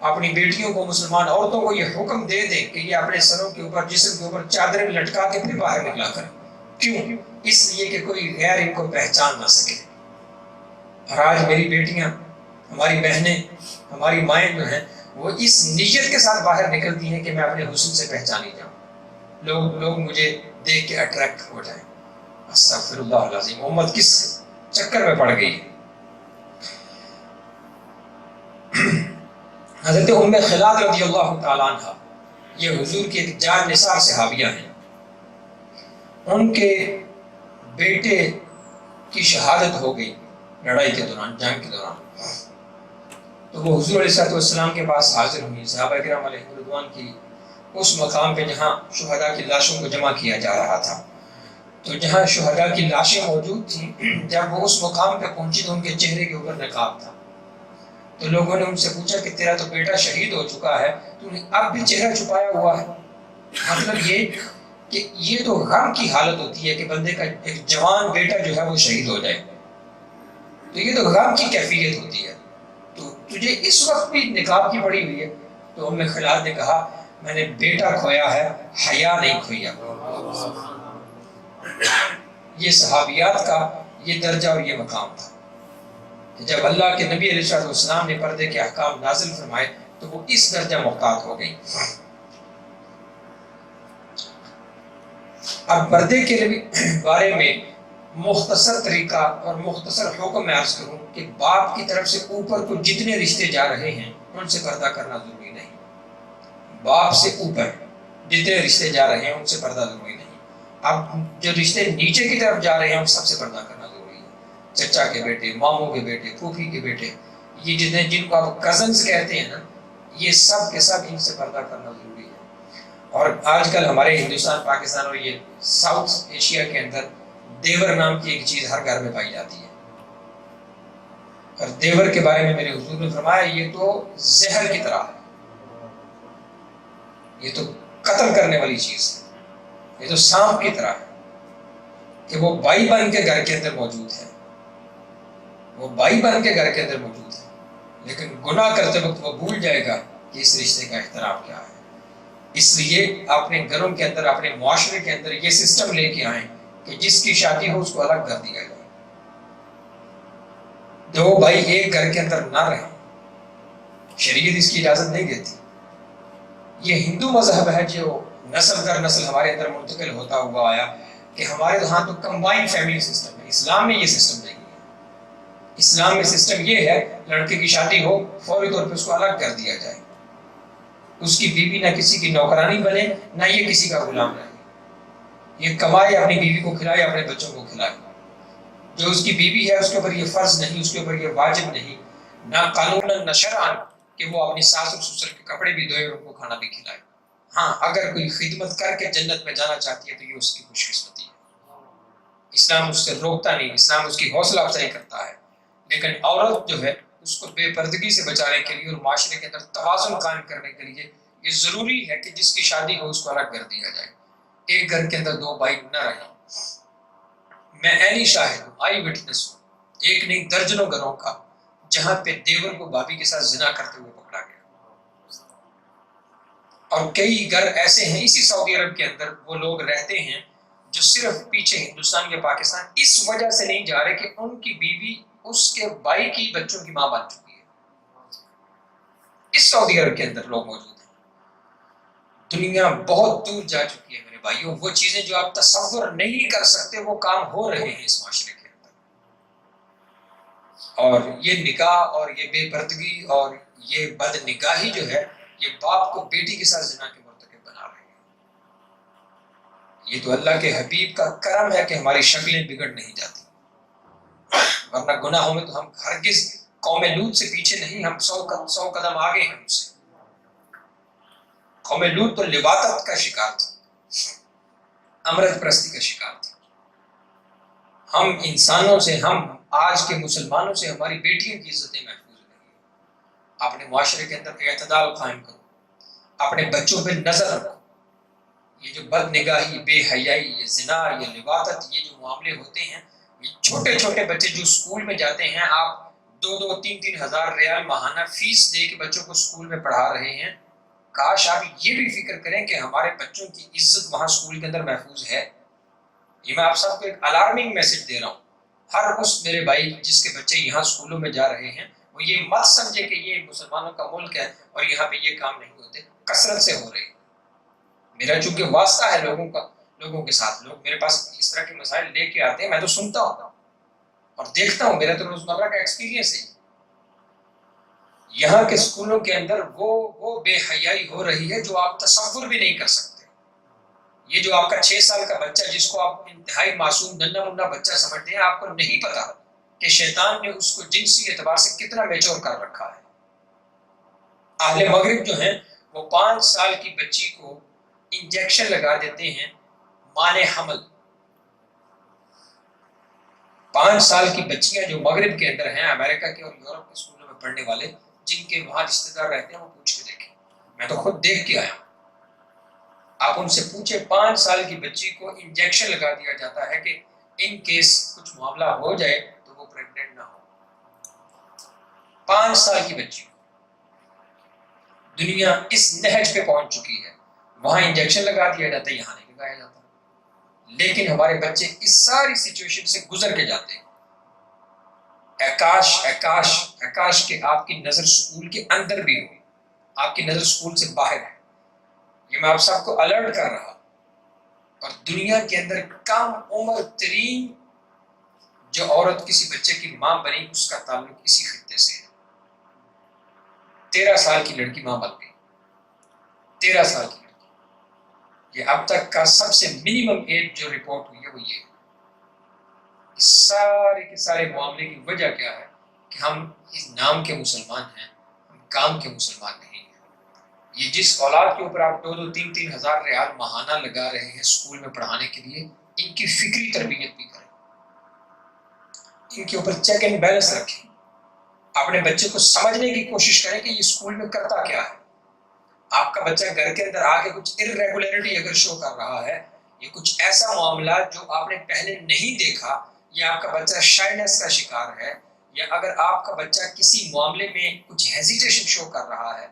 اپنی بیٹیوں کو، مسلمان عورتوں کو یہ حکم دے دیں کہ یہ اپنے سروں کے اوپر، جسم کے اوپر چادریں لٹکا کے پھر باہر نکلا کریں۔ کیوں؟ اس لیے کہ کوئی غیر ان کو پہچان نہ سکے۔ اور آج میری بیٹیاں، ہماری بہنیں، ہماری مائیں جو ہیں وہ اس نیت کے ساتھ باہر نکلتی ہیں کہ میں اپنے حسن سے پہچانی جاؤں، لوگ مجھے دیکھ کے اٹریکٹ ہو جائیں۔ استغفر اللہ العظیم، امت کس چکر میں پڑ گئی ہے۔ حضرت ام خلاد رضی اللہ تعالیٰ عنہ، یہ حضور کی ایک جان نثار صحابیہ ہیں، ان کے بیٹے کی شہادت ہو گئی لڑائی کے دوران، جنگ کے دوران، تو وہ حضور علیہ السلام کے پاس حاضر ہوئی، صحابہ کرام علیہ رضوان کی اس مقام پہ جہاں شہداء کی لاشوں کو جمع کیا جا رہا تھا۔ تو جہاں شہداء کی لاشیں موجود تھیں، جب وہ اس مقام پہ پہنچی تو ان کے چہرے کے اوپر نقاب تھا۔ تو لوگوں نے ان سے پوچھا کہ تیرا تو بیٹا شہید ہو چکا ہے، تو نے اب بھی چہرہ چھپایا ہوا ہے؟ مطلب یہ کہ یہ تو غم کی حالت ہوتی ہے کہ بندے کا ایک جوان بیٹا جو ہے وہ شہید ہو جائے، تو یہ تو غم کی کیفیت ہوتی ہے، تو تجھے اس وقت بھی نقاب کی پڑی ہوئی ہے؟ تو ام خلاد نے کہا میں نے بیٹا کھویا ہے، حیا نہیں کھویا۔ یہ صحابیات کا یہ درجہ اور یہ مقام تھا کہ جب اللہ کے نبی علیہ السلام نے پردے کے احکام نازل فرمائے تو وہ اس درجہ محتاط ہو گئی۔ اب پردے کے بارے میں مختصر طریقہ اور مختصر حکم میں عرض کروں کہ باپ کی طرف سے اوپر کو جتنے رشتے جا رہے ہیں ان سے پردہ کرنا ضروری نہیں، باپ سے اوپر جتنے رشتے جا رہے ہیں ان سے پردہ ضروری نہیں۔ اب جو رشتے نیچے کی طرف جا رہے ہیں ان سب سے پردہ کرنا ضروری ہے، چچا کے بیٹے، ماموں کے بیٹے، پھوپھی کے بیٹے، یہ جتنے جن کو آپ کزنز کہتے ہیں نا، یہ سب کے سب ان سے پردہ کرنا ضروری ہے۔ اور آج کل ہمارے ہندوستان، پاکستان اور یہ ساؤتھ ایشیا کے اندر دیور نام کی ایک چیز ہر گھر میں پائی جاتی ہے، اور دیور کے بارے میں میرے حضور نے فرمایا یہ تو زہر کی طرح ہے، یہ تو قتل کرنے والی چیز ہے، یہ تو سانپ کی طرح ہے کہ وہ بائی بن کے گھر کے اندر موجود ہے، وہ بائی بن کے گھر کے اندر موجود ہے، لیکن گناہ کرتے وقت وہ بھول جائے گا کہ اس رشتے کا احترام کیا ہے۔ اس لیے اپنے گھروں کے اندر، اپنے معاشرے کے اندر یہ سسٹم لے کے آئیں کہ جس کی شادی ہو اس کو الگ کر دیا جائے، دو بھائی ایک گھر کے اندر نہ رہیں، شریعت اس کی اجازت نہیں دیتی۔ یہ ہندو مذہب ہے جو نسل در نسل ہمارے اندر منتقل ہوتا ہوا آیا کہ ہمارے ہاں تو کمبائن فیملی سسٹم ہے، اسلام میں یہ سسٹم نہیں ہے۔ اسلام میں سسٹم یہ ہے لڑکے کی شادی ہو فوری طور پہ اس کو الگ کر دیا جائے، اس کی بیوی نہ کسی کی نوکرانی بنے نہ یہ کسی کا غلام رہے، یہ کمائے اپنی بیوی کو کھلائے، اپنے بچوں کو کھلائے، جو اس کی بیوی ہے اس کے اوپر یہ فرض نہیں، اس کے اوپر یہ واجب نہیں، نہ قانون نہ شرعن کہ وہ اپنی ساس اور سسر کے کپڑے بھی دھوئے اور ان کو کھانا بھی کھلائے۔ ہاں اگر کوئی خدمت کر کے جنت میں جانا چاہتی ہے تو یہ اس کی خوش قسمتی ہے، اسلام اس سے روکتا نہیں، اسلام اس کی حوصلہ افزائی کرتا ہے، لیکن عورت جو ہے اس کو بے پردگی سے بچانے کے لیے اور معاشرے کے اندر توازن قائم کرنے کے لیے یہ ضروری ہے کہ جس کی شادی ہو اس کو الگ کر دیا جائے، ایک گھر کے اندر دو بھائی نہ رہیں۔ میں عینی شاہد ہوں، آئی وٹنس ہوں، ایک نہیں درجنوں گھروں کا جہاں پہ دیور کو بھابھی کے ساتھ زنا کرتے ہوئے پکڑا گیا، اور کئی گھر ایسے ہیں اسی سعودی عرب کے اندر وہ لوگ رہتے ہیں جو صرف پیچھے ہندوستان یا پاکستان اس وجہ سے نہیں جا رہے کہ ان کی بیوی اس کے بھائی کی بچوں کی ماں بن چکی ہے، اس سعودی عرب کے اندر لوگ موجود ہیں۔ دنیا بہت دور جا چکی ہے میرے بھائیوں، وہ چیزیں جو آپ تصور نہیں کر سکتے وہ کام ہو رہے ہیں اس معاشرے کے اندر، اور یہ نکاح اور یہ بے پردگی اور یہ بد نگاہی جو ہے یہ باپ کو بیٹی کے ساتھ زنا کے مرتکب بنا رہے ہیں۔ یہ تو اللہ کے حبیب کا کرم ہے کہ ہماری شکلیں بگڑ نہیں جاتی، ورنہ گناہوں میں تو ہم ہرگز قوم لوط سے پیچھے نہیں، ہم 100 قدم آگے ہیں ان سے۔ قوم لوط تو لواطت کا شکار تھا، امرت پرستی کا شکار تھا۔ ہم انسانوں سے، ہم آج کے مسلمانوں سے ہماری بیٹیوں کی عزتیں محفوظ نہیں ہیں۔ اپنے معاشرے کے اندر اعتدال قائم کرو، اپنے بچوں پہ نظر رکھو۔ یہ جو بد نگاہی، بے حیائی، یہ زنا، یہ لواطت، یہ جو معاملے ہوتے ہیں، یہ چھوٹے چھوٹے بچے جو اسکول میں جاتے ہیں، آپ 2-3 ہزار ریال ماہانہ فیس دے کے بچوں کو اسکول میں پڑھا رہے ہیں، کاش آپ یہ بھی فکر کریں کہ ہمارے بچوں کی عزت وہاں اسکول کے اندر محفوظ ہے۔ یہ میں آپ سب کو ایک الارمنگ میسج دے رہا ہوں، ہر اس میرے بھائی جس کے بچے یہاں اسکولوں میں جا رہے ہیں وہ یہ مت سمجھے کہ یہ مسلمانوں کا ملک ہے اور یہاں پہ یہ کام نہیں ہوتے، کثرت سے ہو رہے ہیں۔ میرا چونکہ واسطہ ہے لوگوں کے ساتھ، لوگ میرے پاس اس طرح کے مسائل لے کے آتے ہیں، میں تو سنتا ہوں اور دیکھتا ہوں، میرا تو روزمرہ کا ایکسپیرینس ہے۔ یہاں کے اسکولوں کے اندر وہ بے حیائی ہو رہی ہے جو آپ تصور بھی نہیں کر سکتے۔ یہ جو آپ کا 6 سال کا بچہ جس کو آپ انتہائی معصوم ننھا منھا بچہ سمجھتے ہیں، آپ کو نہیں پتا کہ شیطان نے اس کو جنسی اعتبار سے کتنا میچور کر رکھا ہے۔ اہل مغرب جو ہیں وہ 5 سال کی بچی کو انجیکشن لگا دیتے ہیں مانے حمل۔ 5 سال کی بچیاں جو مغرب کے اندر ہیں، امریکہ کے اور یورپ کے اسکولوں میں پڑھنے والے، جن کے وہاں رشتے دار رہتے ہیں، وہ پوچھ کے دیکھیں، میں تو خود دیکھ کے آیا ہوں۔ آپ ان سے پوچھیں 5 سال کی بچی کو انجیکشن لگا دیا جاتا ہے کہ ان کیس کچھ معاملہ ہو جائے تو وہ پریگننٹ نہ ہو۔ 5 سال کی بچی کو دنیا اس نہج پہ پہنچ چکی ہے، وہاں انجیکشن لگا دیا جاتا ہے، یہاں نہیں لگایا جاتا۔ لیکن ہمارے بچے اس ساری سچویشن سے گزر کے جاتے ہیں۔ اکاش کہ آپ کی نظر سکول کے اندر بھی ہو، آپ کی نظر سکول سے باہر ہے۔ یہ میں آپ سب کو الرٹ کر رہا ہوں۔ اور دنیا کے اندر کم عمر ترین جو عورت کسی بچے کی ماں بنی، اس کا تعلق اسی خطے سے ہے۔ 13 سال کی لڑکی ماں بن گئی، 13 سال کی لڑکی۔ یہ اب تک کا سب سے منیمم ایج جو رپورٹ ہوئی ہے وہ یہ ہے۔ اس سارے کے سارے معاملے کی وجہ کیا ہے کہ ہم اس نام کے مسلمان ہیں، ہم کام کے مسلمان نہیں ہیں۔ یہ جس اولاد کے اوپر آپ 2-2 3-3 ہزار ریال ماہانہ لگا رہے ہیں اسکول میں پڑھانے کے لیے، ان کی فکری تربیت بھی کریں، ان کے اوپر چیک اینڈ بیلنس رکھیں، اپنے بچے کو سمجھنے کی کوشش کریں کہ یہ اسکول میں کرتا کیا ہے۔ آپ کا بچہ گھر کے اندر آ کے کچھ ارریگولیرٹی اگر شو کر رہا ہے، یہ کچھ ایسا معاملہ جو آپ نے پہلے نہیں دیکھا، یا آپ کا بچہ شائنس کا شکار ہے، یا اگر آپ کا بچہ کسی معاملے میں کچھ ہیزیٹیشن شو کر رہا ہے،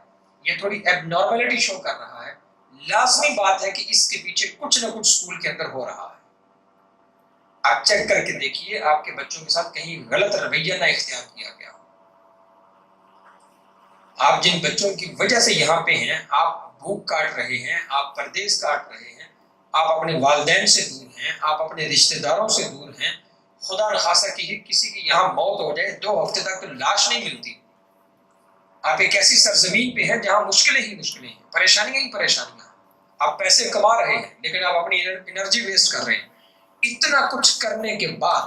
یا تھوڑی ایب نارملٹی شو کر رہا ہے، لازمی بات ہے کہ اس کے پیچھے کچھ نہ کچھ اسکول کے اندر ہو رہا ہے۔ آپ چیک کر کے دیکھیے آپ کے بچوں کے ساتھ کہیں غلط رویہ نہ اختیار کیا گیا ہو۔ آپ جن بچوں کی وجہ سے یہاں پہ ہیں، آپ بھوک کاٹ رہے ہیں، آپ پردیس کاٹ رہے ہیں، آپ اپنے والدین سے دور ہیں، آپ اپنے رشتہ داروں سے دور ہیں، خدا نخواستہ کسی کی یہاں موت ہو جائے 2 ہفتے تک تو لاش نہیں ملتی۔ آپ ایک ایسی سرزمین پہ ہیں جہاں مشکلیں ہی مشکلیں ہیں، پریشانیاں ہی پریشانیاں ہیں۔ آپ پیسے کما رہے ہیں لیکن آپ اپنی انرجی ویسٹ کر رہے ہیں۔ اتنا کچھ کرنے کے بعد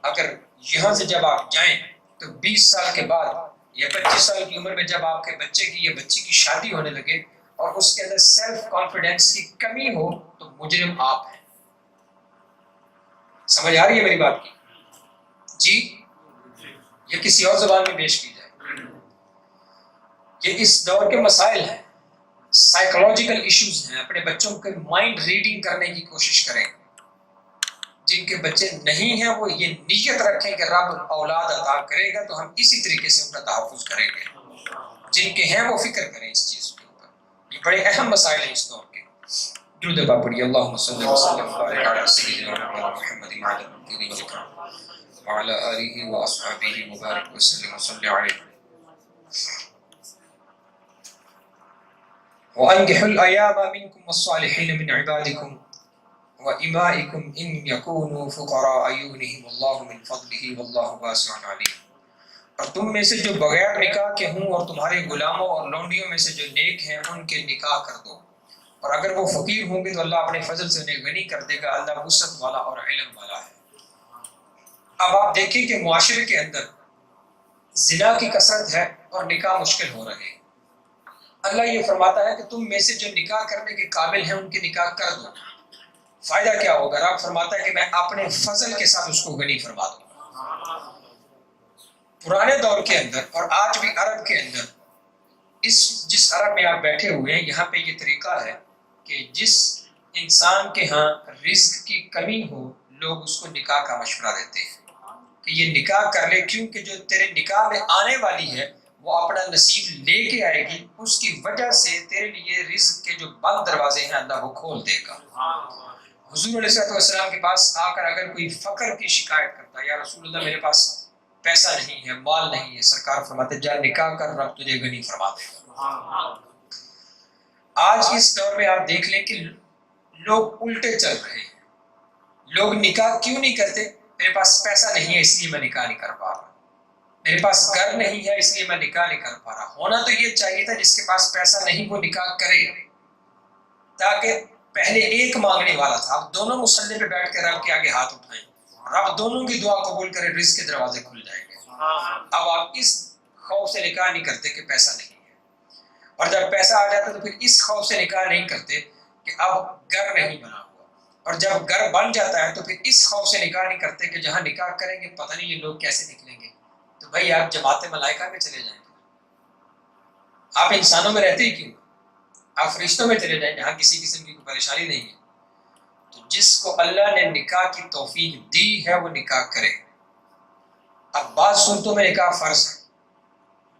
اگر یہاں سے جب آپ جائیں تو 20 سال کے بعد یا 25 سال کی عمر میں جب آپ کے بچے کی یا بچی کی شادی ہونے لگے اور اس کے اندر سیلف کانفیڈنس کی کمی ہو تو مجرم آپ ہیں۔ سمجھ آ رہی ہے میری بات کی؟ جی، یہ کسی اور زبان میں پیش کی جائے۔ یہ اس دور کے مسائل ہیں، سائیکولوجیکل ایشوز ہیں۔ اپنے بچوں کے مائنڈ ریڈنگ کرنے کی کوشش کریں۔ جن کے بچے نہیں ہیں وہ یہ نیت رکھیں کہ رب اولاد عطا کرے گا تو ہم اسی طریقے سے ان کا تحفظ کریں گے۔ جن کے ہیں وہ فکر کریں اس چیز کے اوپر۔ یہ بڑے اہم مسائل ہیں اس دور کے۔ درود پاک پڑھیے، اللہم صلی وسلم وبارک علی سیدنا محمد وعلی آلہ واصحابہ وبارک وسلم وصلی علیہ۔ وَأَنكِحُوا الْأَيَامَ مِنكُمْ وَالصَّالِحِينَ مِنْ عِبَادِكُمْ وَإِمَائِكُمْ إِنْ يَكُونُوا فُقَرَاءَ يُغْنِهِمُ اللَّهُ مِنْ فَضْلِهِ وَاللَّهُ وَاسِعٌ عَلِيمٌ۔ اور تم میں سے جو بغیر نکاح کے ہوں اور تمہارے غلاموں اور لونڈیوں میں سے جو نیک ہیں ان کے نکاح کر دو، اور اگر وہ فقیر ہوں گے تو اللہ اپنے فضل سے انہیں غنی کر دے گا، اللہ وسعت والا اور علم والا ہے۔ اب آپ دیکھیں کہ معاشرے کے اندر زنا کی کثرت ہے اور نکاح مشکل ہو رہے ہیں۔ اللہ یہ فرماتا ہے کہ تم میں سے جو نکاح کرنے کے قابل ہیں ان کے نکاح کر دو۔ فائدہ کیا ہوگا؟ رب فرماتا ہے کہ میں اپنے فضل کے ساتھ اس کو غنی فرما دوں گا۔ پرانے دور کے اندر اور آج بھی عرب کے اندر، جس عرب میں آپ بیٹھے ہوئے ہیں یہاں پہ یہ طریقہ ہے کہ جس انسان کے ہاں رزق کی کمی ہو لوگ اس کو نکاح کا مشورہ دیتے ہیں کہ یہ نکاح کر لے، کیونکہ جو تیرے نکاح میں آنے والی ہے وہ اپنا نصیب لے کے آئے گی، اس کی وجہ سے تیرے لیے رزق کے جو بند دروازے ہیں اللہ وہ کھول دے گا۔ حضور علیہ السلام کے پاس آ کر اگر کوئی فقر کی شکایت کرتا ہے، یا رسول اللہ میرے پاس پیسہ نہیں ہے، مال نہیں ہے، سرکار فرماتے جا نکاح کر، رب تجھے غنی فرما دے گا۔ آج اس دور میں آپ دیکھ لیں کہ لوگ الٹے چل رہے ہیں۔ لوگ نکاح کیوں نہیں کرتے؟ میرے پاس پیسہ نہیں ہے اس لیے میں نکاح نہیں کر پا رہا، میرے پاس گھر نہیں ہے اس لیے میں نکاح نہیں کر پا رہا۔ ہونا تو یہ چاہیے تھا جس کے پاس پیسہ نہیں وہ نکاح کرے، تاکہ پہلے ایک مانگنے والا تھا، اب دونوں مصلی پہ بیٹھ کے رب کے آگے ہاتھ اٹھائیں، رب دونوں کی دعا قبول کرے، رزق کے دروازے کھل جائیں گے۔ اب آپ اس خوف سے نکاح نہیں کرتے کہ پیسہ نہیں ہے، اور جب پیسہ آ جاتا تو پھر اس خوف سے نکاح نہیں کرتے کہ اب گھر نہیں بنا ہوا، اور جب گھر بن جاتا ہے تو پھر اس خوف سے نکاح نہیں کرتے کہ جہاں نکاح کریں گے پتہ نہیں یہ لوگ کیسے نکلیں گے، تو بھائی آپ جماعت ملائکہ میں چلے جائیں گے، آپ انسانوں میں رہتے ہی کیوں؟ آپ فرشتوں میں چلے جائیں جہاں کسی قسم کی کوئی پریشانی نہیں ہے۔ تو جس کو اللہ نے نکاح کی توفیق دی ہے وہ نکاح کرے۔ اب بعض صورتوں میں نکاح فرض ہے،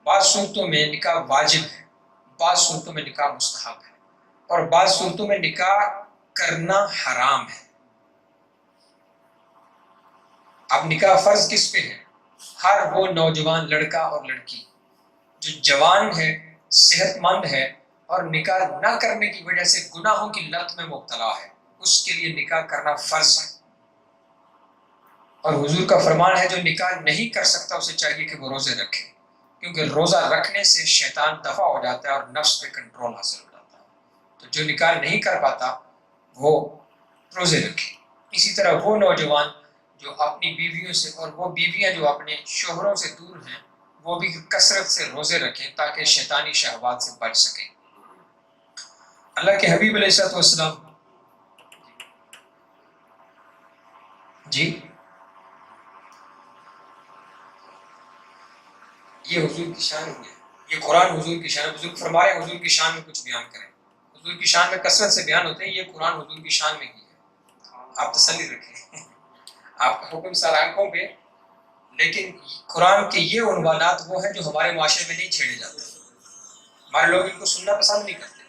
بعض صورتوں میں نکاح واجب ہے، بعض صورتوں میں نکاح مستحب ہے، اور بعض صورتوں میں نکاح کرنا حرام ہے۔ اب نکاح فرض کس پہ ہے؟ ہر وہ نوجوان لڑکا اور لڑکی جو جوان ہے، صحت مند ہے، اور نکاح نہ کرنے کی وجہ سے گناہوں کی لت میں مبتلا ہے، اس کے لیے نکاح کرنا فرض ہے۔ اور حضور کا فرمان ہے جو نکاح نہیں کر سکتا اسے چاہیے کہ وہ روزے رکھے، کیونکہ روزہ رکھنے سے شیطان دفع ہو جاتا ہے اور نفس پہ کنٹرول حاصل ہو جاتا ہے۔ تو جو نکاح نہیں کر پاتا وہ روزے رکھے۔ اسی طرح وہ نوجوان جو اپنی بیویوں سے، اور وہ بیویاں جو اپنے شوہروں سے دور ہیں، وہ بھی کثرت سے روزے رکھیں تاکہ شیطانی شہوات سے بچ سکیں۔ اللہ کے حبیب علیہ الصلوۃ والسلام جی یہ حضور کی شان ہے، یہ قرآن حضور کی شان ہے۔ بزرگ فرمائے حضور کی شان میں کچھ بیان کریں، حضور کی شان میں کثرت سے بیان ہوتے ہیں، یہ قرآن حضور کی شان میں ہی ہے، آپ تسلی رکھیں۔ آپ کا حکم سر آنکھوں پہ، لیکن قرآن کے یہ عنوانات وہ ہیں جو ہمارے معاشرے میں نہیں چھیڑے جاتے، ہمارے لوگ ان کو سننا پسند نہیں کرتے۔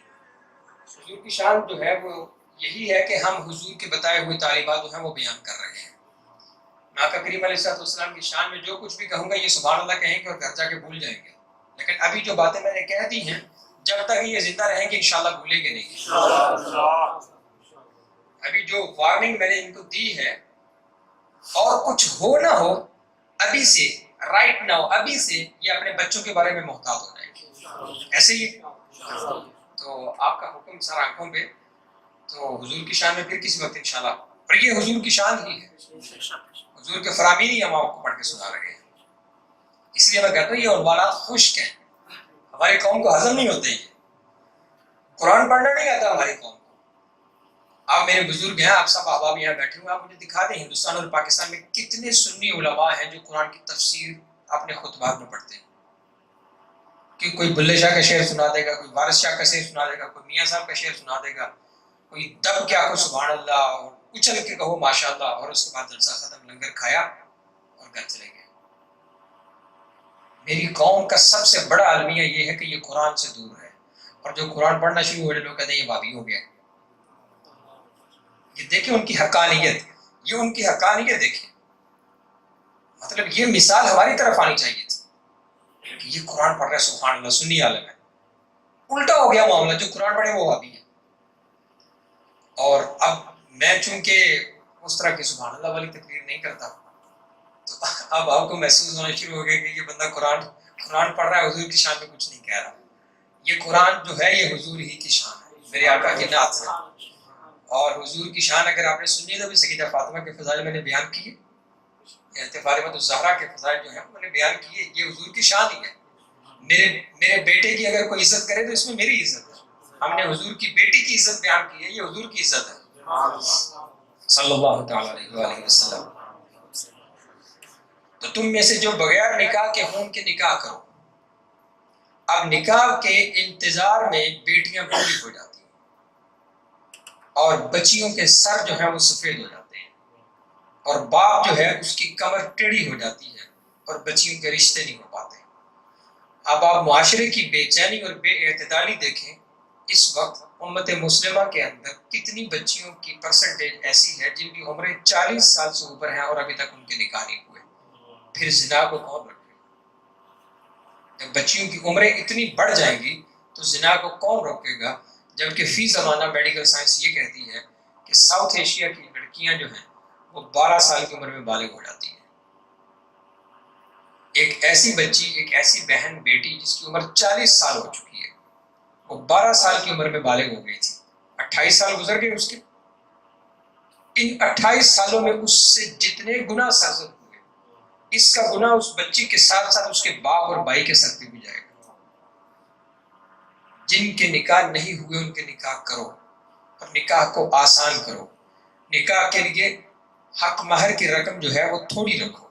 حضور کی شان جو ہے وہ یہی ہے کہ ہم حضور کے بتائے ہوئے تعلیمات جو ہیں وہ بیان کر رہے ہیں۔ میں آقا کریم علیہ الصلوۃ والسلام کی شان میں جو کچھ بھی کہوں گا یہ سبحان اللہ کہیں گے اور گھر جا کے بھول جائیں گے، لیکن ابھی جو باتیں میں نے کہہ دی ہیں جب تک یہ زندہ رہیں گے انشاءاللہ بھولیں گے نہیں۔ ابھی جو وارننگ میں نے ان کو دی ہے، اور کچھ ہو نہ ہو ابھی سے، رائٹ ناؤ، ابھی سے یہ اپنے بچوں کے بارے میں محتاط ہو جائیں گے، ایسے ہی۔ تو آپ کا حکم سر آنکھوں پہ، تو حضور کی شان میں پھر کسی وقت انشاءاللہ، اور یہ حضور کی شان ہی ہے، حضور کے فرامین ہی ہم آپ کو پڑھ کے سنا رہے ہیں۔ اس لیے میں کہتا ہوں یہ عنوانات خشک ہیں، ہماری قوم کو ہضم نہیں ہوتے، یہ قرآن پڑھنا نہیں آتا ہماری قوم کو۔ آپ میرے بزرگ ہیں، آپ سب احباب یہاں بیٹھے ہوئے، آپ مجھے دکھا دیں ہندوستان اور پاکستان میں کتنے سنی علماء ہیں جو قرآن کی تفسیر اپنے خطبات میں پڑھتے ہیں، کہ کوئی بلے شاہ کا شعر سنا دے گا، کوئی وارث شاہ کا شعر سنا دے گا، کوئی میاں صاحب کا شعر سنا دے گا، کوئی دب کے آخو سبحان اللہ اور اچھل کے کہو ماشاء اللہ، اور اس کے بعد جلسہ ختم، لنگر کھایا اور گھر چلے گئے۔ میری قوم کا سب سے بڑا المیہ یہ ہے کہ یہ قرآن سے دور ہے، اور جو قرآن پڑھنا شروع ہوئے لوگ کہتے ہیں یہ بابی ہو گیا۔ یہ دیکھیں ان کی حقانیت، یہ ان کی حقانیت دیکھیں، مطلب یہ مثال ہماری طرف آنی چاہیے تھی کہ یہ قرآن پڑھ رہا ہے سبحان اللہ، سنی عالم ہے۔ الٹا ہو گیا معاملہ، جو قرآن پڑھے وہ بابی ہے۔ اور اب میں چونکہ اس طرح کی سبحان اللہ والی تقریر نہیں کرتا، تو اب آپ کو محسوس ہونا شروع ہو گیا کہ یہ بندہ قرآن پڑھ رہا ہے، حضور کی شان میں کچھ نہیں کہہ رہا۔ یہ قرآن جو ہے یہ حضور ہی کی شان ہے، میرے آقا کی نعت ہے، اور حضور کی شان اگر آپ نے سنی ہے تو بھی سیدہ فاطمہ کے فضائل میں نے بیان کیے، فاطمہ الزہرا کے فضائل جو ہیں میں نے بیان کیے، یہ حضور کی شان ہی ہے۔ میرے بیٹے کی اگر کوئی عزت کرے تو اس میں میری عزت ہے، ہم نے حضور کی بیٹی کی عزت بیان کی ہے، یہ حضور کی عزت ہے صلی اللہ تعالی علیہ وآلہ وسلم۔ تو تم میں سے جو بغیر نکاح کے ہوں کہ نکاح کرو۔ اب نکاح کے انتظار میں بیٹیاں بوڑھی ہو جاتی ہیں، اور بچیوں کے سر جو ہیں وہ سفید ہو جاتے ہیں، اور باپ جو ہے اس کی کمر ٹیڑھی ہو جاتی ہے، اور بچیوں کے رشتے نہیں ہو پاتے۔ اب آپ معاشرے کی بے چینی اور بے اعتدالی دیکھیں، اس وقت امت مسلمہ کے اندر کتنی بچیوں کی پرسنٹیج ایسی ہے جن کی عمریں 40 سال سے اوپر ہیں اور ابھی تک ان کے نکاح نہیں ہوئے۔ پھر زنا کو کون رکھے گا؟ جب بچیوں کی عمریں اتنی بڑھ جائیں گی تو زنا کو کون روکے گا؟ جبکہ فی زمانہ میڈیکل سائنس یہ کہتی ہے کہ ساؤتھ ایشیا کی لڑکیاں جو ہیں وہ 12 سال کی عمر میں بالغ ہو جاتی ہیں۔ ایک ایسی بچی، ایک ایسی بہن بیٹی جس کی عمر 40 سال ہو چکی ہے، وہ 12 سال کی عمر میں بالغ ہو گئی تھی، 28 سال گزر گئے اس کے، ان 28 سالوں میں اس سے جتنے گناہ سرزد ہوئے، اس کا گناہ اس بچی کے ساتھ ساتھ اس کے باپ اور بھائی کے سر پہ بھی جائے گا۔ جن کے نکاح نہیں ہوئے ان کے نکاح کرو اور نکاح کو آسان کرو۔ نکاح کے لیے حق مہر کی رقم جو ہے وہ تھوڑی رکھو،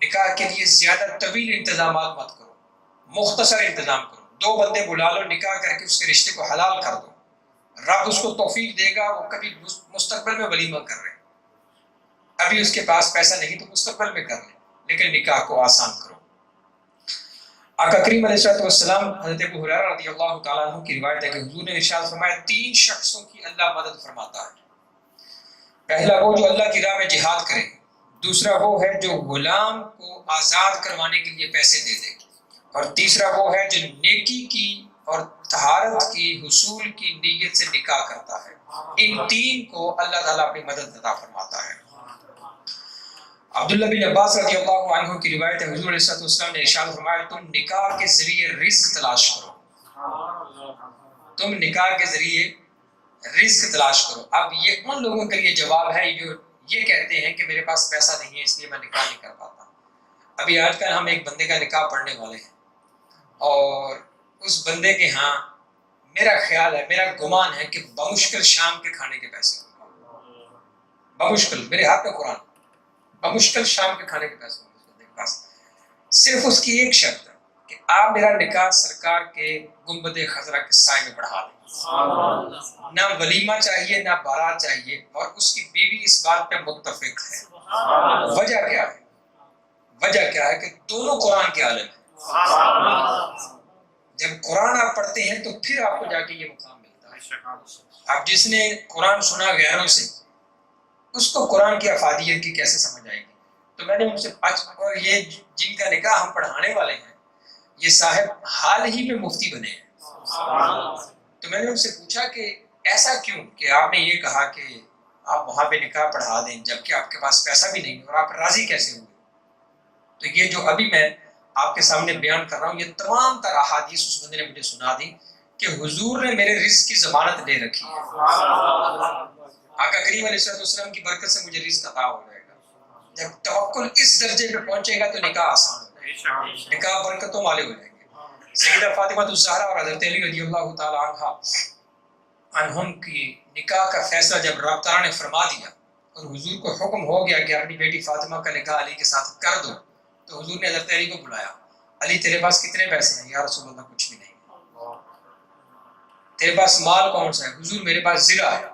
نکاح کے لیے زیادہ طویل انتظامات مت کرو، مختصر انتظام کرو، 2 بندے بلا لو، نکاح کر کے اس کے رشتے کو حلال کر دو، رب اس کو توفیق دے گا، وہ کبھی مستقبل میں ولیمہ کر رہے ہیں، ابھی اس کے پاس پیسہ نہیں تو مستقبل میں کر لیں، لیکن نکاح کو آسان کرو۔ آقا کریم علیہ السلام، حضرت ابو ہریرہ رضی اللہ تعالیٰ عنہ کی روایت ہے کہ حضور نے ارشاد فرمایا 3 شخصوں کی اللہ مدد فرماتا ہے۔ پہلا وہ جو اللہ کی راہ میں جہاد کرے، دوسرا وہ ہے جو غلام کو آزاد کروانے کے لیے پیسے دے دے، اور تیسرا وہ ہے جو نیکی کی اور طہارت کی حصول کی نیت سے نکاح کرتا ہے۔ ان 3 کو اللہ تعالیٰ اپنی مدد عطا فرماتا ہے۔ عبداللہ بن عباس رضی اللہ عنہ کی روایت ہے، حضور علیہ السلام نے ارشاد فرمایا تم نکاح کے ذریعے رزق تلاش کرو، تم نکاح کے ذریعے رزق تلاش کرو۔ اب یہ ان لوگوں کے لیے جواب ہے جو یہ کہتے ہیں کہ میرے پاس پیسہ نہیں ہے اس لیے میں نکاح نہیں کر پاتا۔ ابھی آج کل ہم ایک بندے کا نکاح پڑھنے والے ہیں اور اس بندے کے ہاں میرا خیال ہے، میرا گمان ہے کہ بمشکل شام کے کھانے کے پیسے ہوں، بمشکل، میرے ہاتھ میں قرآن، بمشکل شام کے کھانے کے پیسے ہوں اس بندے کے پاس۔ صرف اس کی ایک شرط ہے کہ آپ میرا نکاح سرکار کے گنبد خضرا کے سائے میں پڑھا دیں۔ نہ ولیمہ چاہیے نہ بارات چاہیے، اور اس کی بیوی اس بات پہ متفق ہے۔ وجہ کیا ہے؟ وجہ کیا ہے کہ دونوں قرآن کے عالم ہیں۔ جب قرآن آپ پڑھتے ہیں تو پھر آپ کو جا کے یہ مقام ملتا ہے۔ اب جس نے قرآن سنا غیروں سے، اس کو قرآن کی افادیت کی کیسے سمجھ آئے گی؟ تو میں نے ان سے اور یہ جن کا نکاح ہم پڑھانے والے ہیں، یہ صاحب حال ہی میں مفتی بنے ہیں۔ تو میں نے ان سے پوچھا کہ ایسا کیوں کہ آپ نے یہ کہا کہ آپ وہاں پہ نکاح پڑھا دیں جبکہ آپ کے پاس پیسہ بھی نہیں، اور آپ راضی کیسے ہوئے؟ تو یہ جو ابھی میں آپ کے سامنے بیان کر رہا ہوں، یہ تمام تر احادیث اس بندے نے مجھے سنا دی کہ حضور نے میرے رزق کی ضمانت دے رکھی ہے۔ آقا کریم علیہ السلام کی برکت سے مجھے رزق عطا ہو جائے گا۔ جب توکل اس درجے پہ پہنچے گا تو نکاح آسان ہو جائے گا، نکاح برکتوں والے ہو جائیں گے۔ سیدہ فاطمہ الزہرا اور حضرت علی رضی اللہ تعالیٰ عنہم کی نکاح کا فیصلہ جب رب تعالیٰ نے فرما دیا اور حضور کو حکم ہو گیا کہ اپنی بیٹی فاطمہ کا نکاح علی کے ساتھ کر دو، تو حضور نے حضرت علی کو بلایا، علی تیرے پاس کتنے پیسے ہیں؟ یا رسول اللہ کچھ بھی نہیں۔ تیرے پاس مال کون سا ہے؟ حضور میرے پاس زرہ ہے۔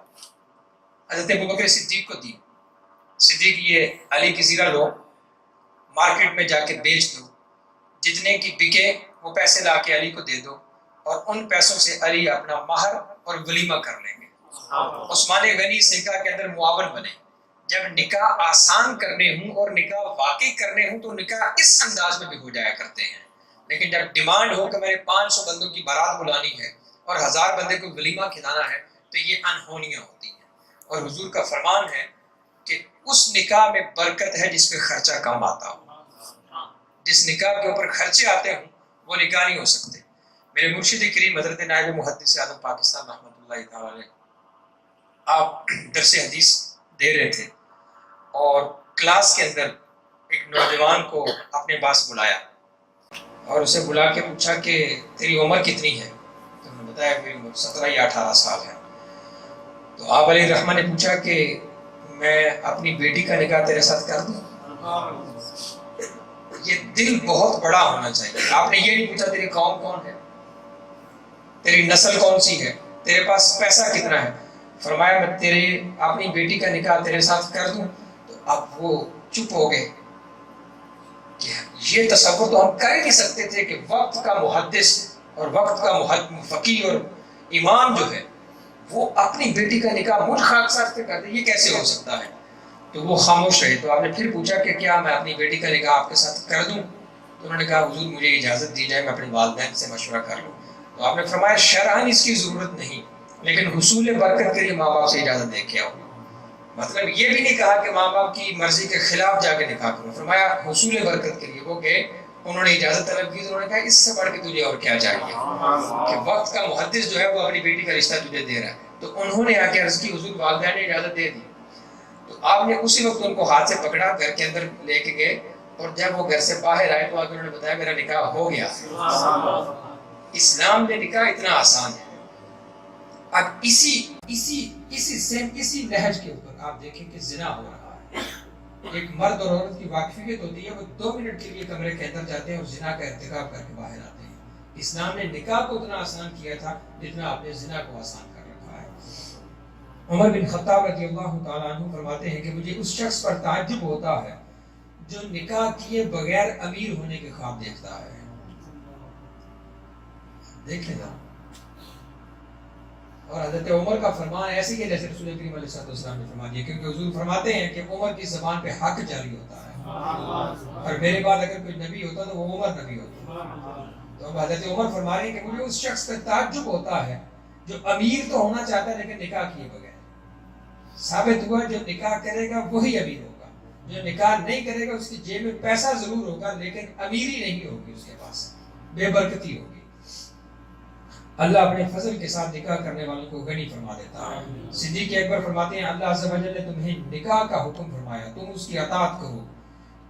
حضرت ابوبکر صدیق کو دی، صدیق یہ علی کی زرہ لو، مارکیٹ میں جا کے بیچ دو، جتنے کی بکے وہ پیسے لا کے علی کو دے دو، اور ان پیسوں سے علی اپنا مہر اور ولیمہ کر لیں گے۔ عثمان غنی اس نکاح کے اندر معاون بنے۔ جب نکاح آسان کرنے ہوں اور نکاح واقعی کرنے ہوں تو نکاح اس انداز میں بھی ہو جایا کرتے ہیں، لیکن جب ڈیمانڈ ہو کہ میرے 500 بندوں کی بارات بلانی ہے اور 1000 بندے کو ولیمہ کھلانا ہے تو یہ انہونیاں ہوتی ہیں۔ اور حضور کا فرمان ہے کہ اس نکاح میں برکت ہے جس پہ خرچہ کم آتا ہو۔ جس نکاح کے اوپر خرچے آتے ہوں وہ نکاح نہیں ہو سکتے۔ میرے مرشد کریم حضرت نائب محدث اعظم پاکستان رحمۃ اللہ تعالی علیہ، آپ درس حدیث دے رہے تھے اور کلاس کے اندر ایک نوجوان کو اپنے پاس بلایا اور اسے بلا کے پوچھا کہ تیری عمر کتنی ہے؟ تو انہوں نے بتایا میری عمر 17 یا 18 سال ہے۔ تو آپ علیہ الرحمٰن نے پوچھا کہ میں اپنی بیٹی کا نکاح تیرے ساتھ کر دوں؟ یہ دل بہت بڑا ہونا چاہیے۔ آپ نے یہ نہیں پوچھا تیری قوم کون ہے، تیری نسل کون سی ہے، تیرے پاس پیسہ کتنا ہے۔ فرمایا میں تیری اپنی بیٹی کا نکاح تیرے ساتھ کر دوں؟ تو اب وہ چپ ہو گئے کہ یہ تصور تو ہم کر ہی نہیں سکتے تھے کہ وقت کا محدث اور وقت کا فقیہ اور امام جو ہے وہ اپنی بیٹی کا نکاح ملک خاک ساتھ پہ کر دے، یہ کیسے ہو سکتا ہے؟ تو وہ خاموش رہے. تو آپ نے پھر پوچھا کہ کیا میں اپنی بیٹی کا نکاح آپ کے ساتھ کر دوں؟ تو انہوں نے کہا حضور مجھے اجازت دی جائے میں اپنے والدین سے مشورہ کر لوں. تو آپ نے فرمایا شرعاً اس کی ضرورت نہیں، لیکن حصول برکت کے لیے ماں باپ سے اجازت دے کے آؤ. مطلب یہ بھی نہیں کہا کہ ماں باپ کی مرضی کے خلاف جا کے نکاح کرو، فرمایا حصول برکت کے لیے. وہ کہ انہوں نے اجازت طلب کی تو انہوں نے کہا اس سے بڑھ کے تجھے اور کیا چاہیے کہ وقت کا محدث جو ہے وہ اپنی بیٹی کا رشتہ تجھے دے رہا ہے. تو انہوں نے آ کے عرض کی حضور والدین نے اجازت دے دی. تو آپ نے اسی وقت ان کو ہاتھ سے پکڑا، گھر کے اندر لے کے گئے، اور جب وہ گھر سے باہر آئے تو آ کے انہوں نے بتایا میرا نکاح ہو گیا. اسلام میں نکاح اتنا آسان ہے. اب اسی نہج کے اوپر آپ دیکھیں کہ زنا ہو رہا ہے. ایک مرد اور عورت کی واقفیت ہوتی ہے، وہ 2 منٹ کے لیے کمرے کے اندر جاتے ہیں اور زنا کا ارتکاب کر کے باہر آتے ہیں. اسلام نے نکاح کو اتنا آسان کیا تھا جتنا آپ نے زنا کو آسان کر رکھا ہے. عمر بن خطاب رضی اللہ تعالیٰ عنہ فرماتے ہیں کہ مجھے اس شخص پر تعجب ہوتا ہے جو نکاح کیے بغیر امیر ہونے کے خواب دیکھتا ہے. دیکھ لینا. اور حضرت عمر کا فرمان ایسے ہی ہے جیسے رسول کریم علیہ السلام نے فرما دیا، کیونکہ حضور فرماتے ہیں کہ عمر کی زبان پہ حق جاری ہوتا ہے، اور میرے بعد اگر کوئی نبی ہوتا تو وہ عمر نبی ہوتا. تو اب حضرت عمر فرما رہے ہیں کہ مجھے اس شخص پہ تعجب ہوتا ہے جو امیر تو ہونا چاہتا ہے لیکن نکاح کیے بغیر. ثابت ہوا جو نکاح کرے گا وہی امیر ہوگا، جو نکاح نہیں کرے گا اس کی جیب میں پیسہ ضرور ہوگا لیکن امیری نہیں ہوگی، اس کے پاس بے برکتی ہوگی. اللہ اپنے فضل کے ساتھ نکاح کرنے والوں کو غنی فرما دیتا ہے. صدیق اکبر فرماتے ہیں اللہ عز و جل نے تمہیں نکاح کا حکم فرمایا، تم اس کی اطاعت کرو،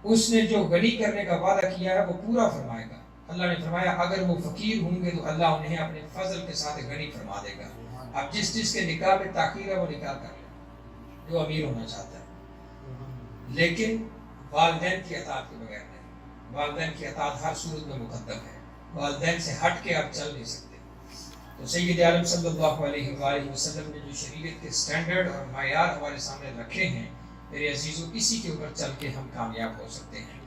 اس نے جو غنی کرنے کا وعدہ کیا ہے وہ پورا فرمائے گا. اللہ نے فرمایا اگر وہ فقیر ہوں گے تو اللہ انہیں اپنے فضل کے ساتھ غنی فرما دے گا. اب جس کے نکاح میں تاخیر ہے وہ نکاح کر لے جو امیر ہونا چاہتا ہے، لیکن والدین کی اطاعت کے بغیر نہیں. والدین کی اطاعت ہر صورت میں مقدم ہے، والدین سے ہٹ کے آپ چل نہیں سکتے. تو سید عالم صلی اللہ علیہ وآلہ وسلم نے جو شریعت کے سٹینڈرڈ اور معیار ہمارے سامنے رکھے ہیں میرے عزیزوں، اسی کے اوپر چل کے ہم کامیاب ہو سکتے ہیں.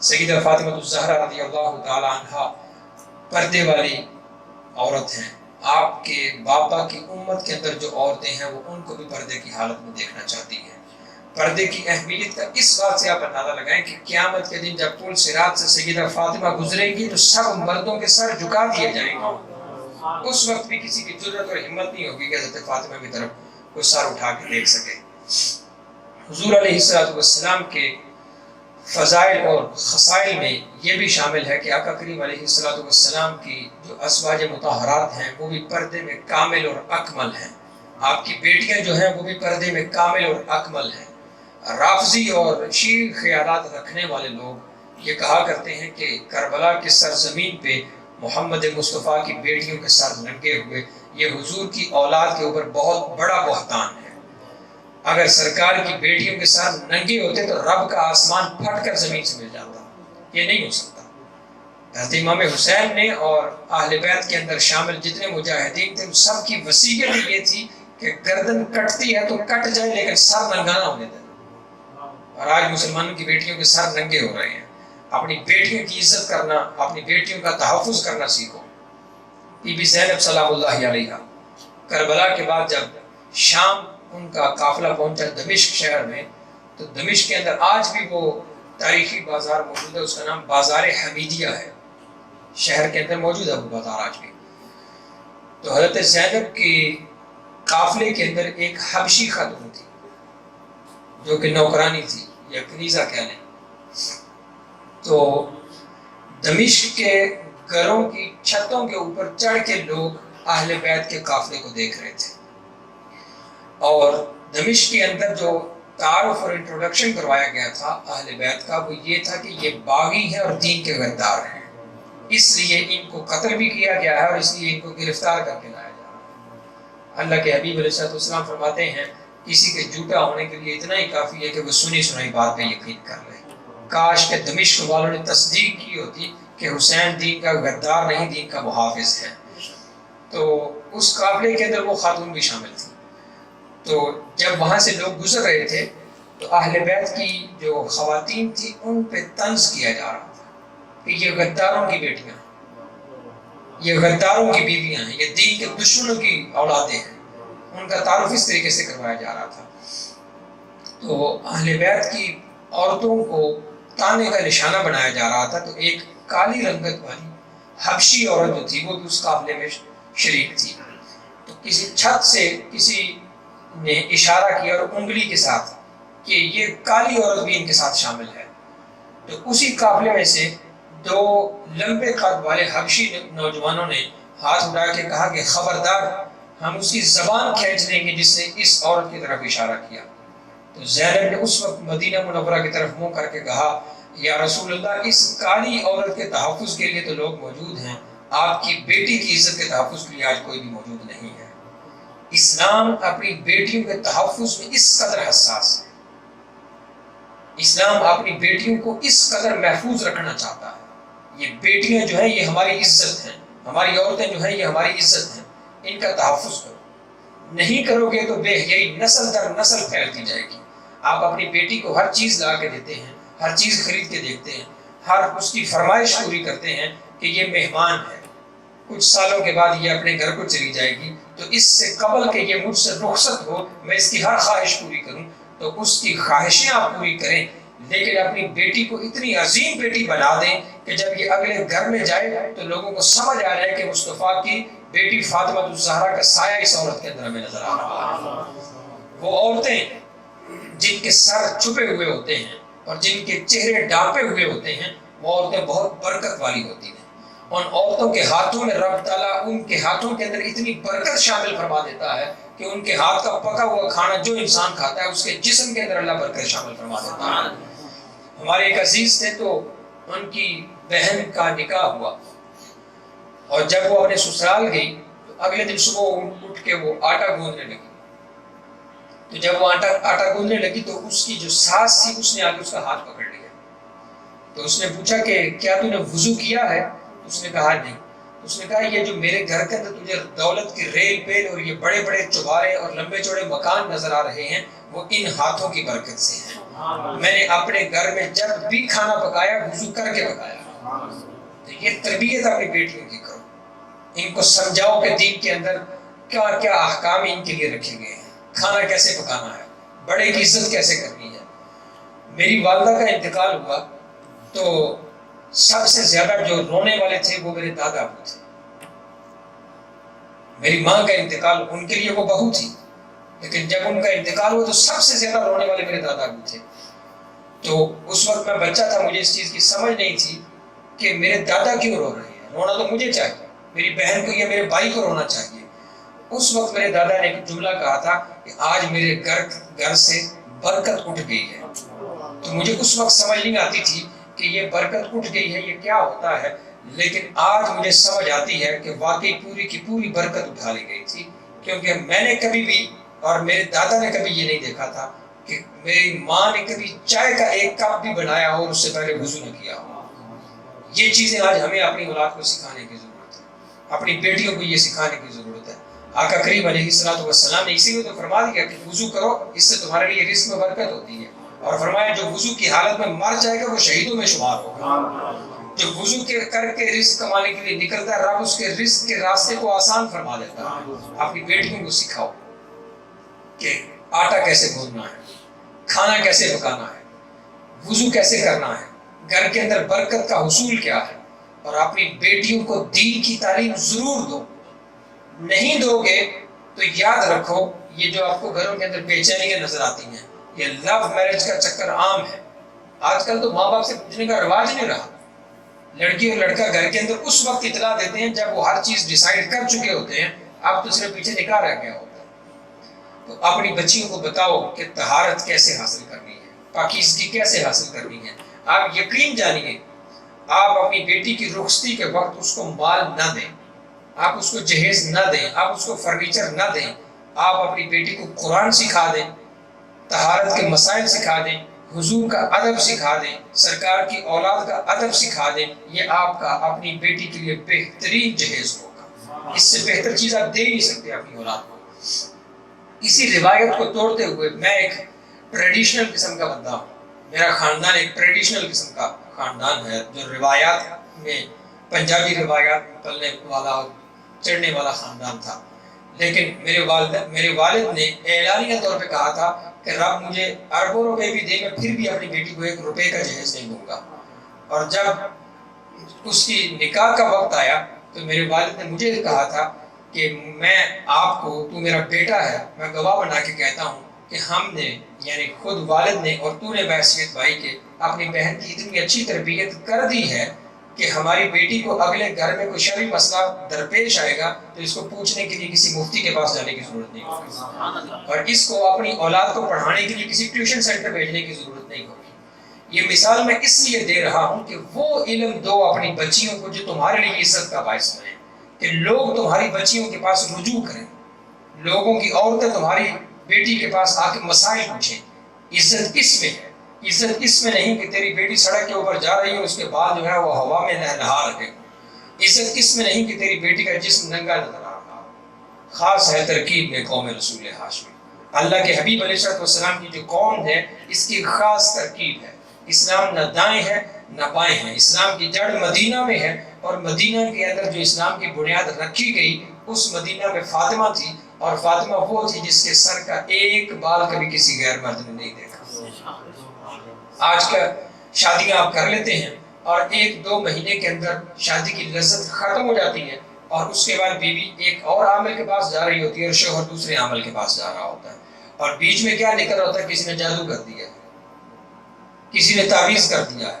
سیدہ فاطمہ الزہرا رضی اللہ تعالی عنہا پردے والی عورت ہیں. آپ کے بابا کی امت کے اندر جو عورتیں ہیں وہ ان کو بھی پردے کی حالت میں دیکھنا چاہتی ہیں. پردے کی اہمیت کا اس بات سے آپ اندازہ لگائیں کہ قیامت کے دن جب پل صراط سے سیدہ فاطمہ گزرے گی تو سب مردوں کے سر جھکا دیے جائیں گے. اس وقت بھی کسی کی جرأت اور ہمت نہیں ہوگی کہ حضرت فاطمہ کی طرف کوئی سر اٹھا کے دیکھ سکے. حضور علیہ السلام کے فضائل اور خصائل میں یہ بھی شامل ہے کہ آقا کریم علیہ السلام کی جو ازواج مطہرات ہیں وہ بھی پردے میں کامل اور اکمل ہیں. آپ کی بیٹیاں جو ہیں وہ بھی پردے میں کامل اور اکمل ہیں. رافضی اور شیعہ خیالات رکھنے والے لوگ یہ کہا کرتے ہیں کہ کربلا کی سرزمین پہ محمد مصطفیٰ کی بیٹیوں کے سر ننگے ہوئے یہ حضور کی اولاد کے اوپر بہت بڑا بہتان ہے. اگر سرکار کی بیٹیوں کے سر ننگے ہوتے تو رب کا آسمان پھٹ کر زمین سے مل جاتا. یہ نہیں ہو سکتا. حضرت امام حسین نے اور اہل بیت کے اندر شامل جتنے مجاہدین تھے ان سب کی وصیت یہ تھی کہ گردن کٹتی ہے تو کٹ جائے لیکن سر ننگا نہ ہونے دیں. اور آج مسلمانوں کی بیٹیوں کے سر ننگے ہو رہے ہیں. اپنی بیٹیوں کی عزت کرنا، اپنی بیٹیوں کا تحفظ کرنا سیکھو. بی بی زینب سلام اللہ علیہا کربلا کے بعد جب شام ان کا قافلہ پہنچا دمشق شہر میں تو دمشق کے اندر آج بھی وہ تاریخی بازار موجود ہے، اس کا نام بازار حمیدیہ ہے. شہر کے اندر موجود ہے وہ بازار آج بھی. تو حضرت زینب کی قافلے کے اندر ایک حبشی خاتون تھی جو کہ نوکرانی تھی یا کنیزہ کہہ لیں. تو دمشق کے گھروں کی چھتوں کے اوپر چڑھ کے لوگ اہل بیت کے قافلے کو دیکھ رہے تھے. اور دمشق کے اندر جو تعارف اور انٹروڈکشن کروایا گیا تھا اہل بیت کا وہ یہ تھا کہ یہ باغی ہیں اور دین کے غدار ہیں، اس لیے ان کو قتل بھی کیا گیا ہے اور اس لیے ان کو گرفتار کر کے لایا جا رہا ہے. اللہ کے حبیب علیہ السلام فرماتے ہیں کسی کے جھوٹا ہونے کے لیے اتنا ہی کافی ہے کہ وہ سنی سنائی بات پہ یقین کر لے. کاش کہ دمشق والوں نے تصدیق کی ہوتی کہ حسین دین کا غدار نہیں، دین کا محافظ ہے. تو اس قافلے کے اندر وہ خاتون بھی شامل تھی. تو جب وہاں سے لوگ گزر رہے تھے تو اہل بیت کی جو خواتین تھی ان پہ طنز کیا جا رہا تھا کہ یہ غداروں کی بیٹیاں ہیں، یہ غداروں کی بیویاں ہیں، یہ دین کے دشمنوں کی اولادیں ہیں. ان کا تعارف اس طریقے سے کروایا جا رہا تھا. تو اہل بیت کی عورتوں کو تانے کا نشانہ بنایا جا رہا تھا، تو ایک کالی رنگت والی حبشی عورت جو تھی وہ بھی اس قافلے میں شریک تھی. تو کسی چھت سے کسی نے اشارہ کیا اور انگلی کے ساتھ کہ یہ کالی عورت بھی ان کے ساتھ شامل ہے. تو اسی قافلے میں سے دو لمبے قد والے حبشی نوجوانوں نے ہاتھ اٹھا کے کہا کہ خبردار، ہم اس کی زبان کھینچ لیں گے جس نے اس عورت کی طرف اشارہ کیا. تو زینب نے اس وقت مدینہ منورہ کی طرف منہ کر کے کہا، یا رسول اللہ، اس کالی عورت کے تحفظ کے لیے تو لوگ موجود ہیں، آپ کی بیٹی کی عزت کے تحفظ کے لیے آج کوئی بھی موجود نہیں ہے. اسلام اپنی بیٹیوں کے تحفظ میں اس قدر حساس ہے. اسلام اپنی بیٹیوں کو اس قدر محفوظ رکھنا چاہتا ہے. یہ بیٹیاں جو ہیں یہ ہماری عزت ہیں، ہماری عورتیں جو ہیں یہ ہماری عزت ہیں، ان کا تحفظ کرو. نہیں کرو گے تو بے حیائی نسل در نسل پھیلتی جائے گی. آپ اپنی بیٹی کو ہر چیز لا کے دیتے ہیں، ہر چیز خرید کے دیکھتے ہیں، ہر اس کی فرمائش پوری کرتے ہیں کہ یہ مہمان ہے، کچھ سالوں کے بعد یہ اپنے گھر کو چلی جائے گی، تو اس سے قبل کہ یہ مجھ سے رخصت ہو میں اس کی ہر خواہش پوری کروں. تو اس کی خواہشیں آپ پوری کریں، لیکن اپنی بیٹی کو اتنی عظیم بیٹی بنا دیں کہ جب یہ اگلے گھر میں جائے تو لوگوں کو سمجھ آ جائے کہ مصطفیٰ کی بیٹی فاطمہ الزہرا کا سایہ اس عورت کے اندر ہمیں نظر آ رہا ہے. وہ عورتیں جن کے سر چھپے ہوئے ہوتے ہیں اور جن کے چہرے ڈھانپے ہوئے ہوتے ہیں، وہ عورتیں بہت برکت والی ہوتی ہیں. ان عورتوں کے ہاتھوں میں رب تعالیٰ ان کے ہاتھوں کے اندر اتنی برکت شامل فرما دیتا ہے کہ ان کے ہاتھ کا پکا ہوا کھانا جو انسان کھاتا ہے اس کے جسم کے اندر اللہ برکت شامل فرما دیتا ہے. ہمارے ایک عزیز تھے، تو ان کی بہن کا نکاح ہوا اور جب وہ اپنے سسرال گئی تو اگلے دن صبح اٹھ کے وہ آٹا گوندنے لگی. تو جب وہ آٹا گوندنے لگی تو اس کی جو ساس تھی اس نے آ کے اس کا ہاتھ پکڑ لیا. تو اس نے پوچھا کہ کیا تو نے وضو کیا ہے؟ اس نے کہا نہیں. اس نے کہا یہ جو میرے گھر کے اندر تجھے دولت کی ریل پیل اور یہ بڑے بڑے چوبارے اور لمبے چوڑے مکان نظر آ رہے ہیں وہ ان ہاتھوں کی برکت سے ہیں. میں نے اپنے گھر میں جب بھی کھانا پکایا وضو کر کے پکایا. تو یہ تربیت اپنی بیٹیوں کی کرو، ان کو سمجھاؤ کہ دین کے اندر کیا کیا احکام ان کے لیے رکھے گئے ہیں، کھانا کیسے پکانا ہے، بڑے کی عزت کیسے کرنی ہے. میری والدہ کا انتقال ہوا تو سب سے زیادہ جو رونے والے تھے وہ میرے دادا ابو تھے. میری ماں کا انتقال ان کے لیے وہ بہو تھی، لیکن جب ان کا انتقال ہوا تو سب سے زیادہ رونے والے میرے دادا ابو تھے. تو اس وقت میں بچہ تھا، مجھے اس چیز کی سمجھ نہیں تھی کہ میرے دادا کیوں رو رہے ہیں، رونا تو مجھے چاہیے، میری بہن کو یا میرے بھائی کو رونا چاہیے. اس وقت میرے دادا نے ایک جملہ کہا تھا کہ آج میرے گھر سے برکت اٹھ گئی ہے. تو مجھے اس وقت سمجھ نہیں آتی تھی کہ یہ برکت اٹھ گئی ہے یہ کیا ہوتا ہے، لیکن آج مجھے سمجھ آتی ہے کہ واقعی پوری کی پوری برکت اٹھا لی گئی تھی. کیونکہ میں نے کبھی بھی اور میرے دادا نے کبھی یہ نہیں دیکھا تھا کہ میری ماں نے کبھی چائے کا ایک کپ بھی بنایا ہو اور اس سے پہلے وضو نہ کیا ہو. یہ چیزیں آج ہمیں اپنی اولاد کو سکھانے کی ضرورت ہے، اپنی بیٹیوں کو یہ سکھانے کی ضرورت ہے. آقا کریم علیہ الصلوۃ والسلام نے اسی میں تو فرما دیا کہ وضو کرو، اس سے تمہارے لیے رزق میں برکت ہوتی ہے. اور فرمایا جو وضو کی حالت میں مر جائے گا وہ شہیدوں میں شمار ہوگا. جو وضو کر کے رزق کمانے کے لیے نکلتا ہے رب اس کے رزق کے راستے کو آسان فرما دیتا ہے. اپنی بیٹیوں کو سکھاؤ کہ آٹا کیسے گوندنا ہے، کھانا کیسے پکانا ہے، وضو کیسے کرنا ہے، گھر کے اندر برکت کا حصول کیا ہے. اور اپنی بیٹیوں کو دین کی تعلیم ضرور دو. نہیں دو گے تو یاد رکھو یہ جو آپ کو گھروں کے اندر بے چینیاں نظر آتی ہیں، یہ لو میرج کا چکر عام ہے. آج کل تو ماں باپ سے پوچھنے کا رواج نہیں رہا. لڑکی اور لڑکا گھر کے اندر اس وقت اطلاع دیتے ہیں جب وہ ہر چیز ڈیسائیڈ کر چکے ہوتے ہیں، اب تو صرف پیچھے نکاح رہ گیا ہوتا ہے. تو اپنی بچیوں کو بتاؤ کہ طہارت کیسے حاصل کرنی ہے، پاکیزگی کیسے حاصل کرنی ہے. آپ یقین جانیے آپ اپنی بیٹی کی رخصتی کے وقت اس کو مال نہ دیں، آپ اس کو جہیز نہ دیں، آپ اس کو فرنیچر نہ دیں. آپ اپنی بیٹی کو قرآن سکھا دیں، طہارت کے مسائل سکھا دیں، حضور کا ادب سکھا دیں، سرکار کی اولاد کا ادب سکھا دیں. یہ آپ کا اپنی بیٹی کے لیے بہترین جہیز ہوگا. اس سے بہتر چیز آپ دے نہیں سکتے اپنی اولاد کو. اسی روایت کو توڑتے ہوئے میں ایک ٹریڈیشنل قسم کا بندہ ہوں. میرا خاندان ایک ٹریڈیشنل قسم کا خاندان ہے جو روایات میں پنجابی روایات پلنے والا چڑھنے والا خاندان تھا. لیکن میرے والد نے اعلانیہ طور پہ کہا تھا کہ رب مجھے اربوں روپے بھی دے، میں پھر بھی اپنی بیٹی کو 1 روپے کا جہیز نہیں دوں گا۔ اور جب اس کی نکاح کا وقت آیا تو میرے والد نے مجھے کہا تھا کہ میں آپ کو، تو میرا بیٹا ہے، میں گواہ بنا کے کہتا ہوں کہ ہم نے، یعنی خود والد نے اور تو نے بحیثیت بھائی کے، اپنی بہن کی اتنی اچھی تربیت کر دی ہے کہ ہماری بیٹی کو اگلے گھر میں کوئی شرعی مسئلہ درپیش آئے گا تو اس کو پوچھنے کے لیے کسی مفتی کے پاس جانے کی ضرورت نہیں ہوگی، اور اس کو اپنی اولاد کو پڑھانے کے لیے کسی ٹیوشن سینٹر بھیجنے کی ضرورت نہیں ہوگی۔ یہ مثال میں اس لیے دے رہا ہوں کہ وہ علم دو اپنی بچیوں کو جو تمہارے لیے عزت کا باعث بنے، کہ لوگ تمہاری بچیوں کے پاس رجوع کریں، لوگوں کی عورتیں تمہاری بیٹی کے پاس آ کے مسائل پوچھیں۔ عزت کس میں ہے؟ عزت اس میں نہیں کہ تیری بیٹی سڑک کے اوپر جا رہی ہے، اس کے بال جو ہے وہ ہوا میں لہلہا رہے۔ عزت اس میں نہیں کہ تیری بیٹی کا جسم ننگا نظر آ رہا۔ خاص ہے ترکیب میں قوم رسول ہاشمی، اللہ کے حبیب علیہ السلام کی جو قوم ہے اس کی خاص ترکیب ہے۔ اسلام نہ دائیں ہے نہ بائیں ہے، اسلام کی جڑ مدینہ میں ہے، اور مدینہ کے اندر جو اسلام کی بنیاد رکھی گئی اس مدینہ میں فاطمہ تھی، اور فاطمہ وہ تھی جس کے سر کا ایک بال کبھی کسی غیر مرد نے نہیں دیکھا۔ آج کا شادیاں آپ کر لیتے ہیں اور 1-2 مہینے کے اندر شادی کی لذت ختم ہو جاتی ہے، اور اس کے بعد بیوی ایک اور عامل کے پاس جا رہی ہوتی ہے اور شوہر دوسرے عامل کے پاس جا رہا ہوتا ہے، اور بیچ میں کیا نکل رہا ہوتا ہے؟ کسی نے جادو کر دیا ہے، کسی نے تعویذ کر دیا ہے۔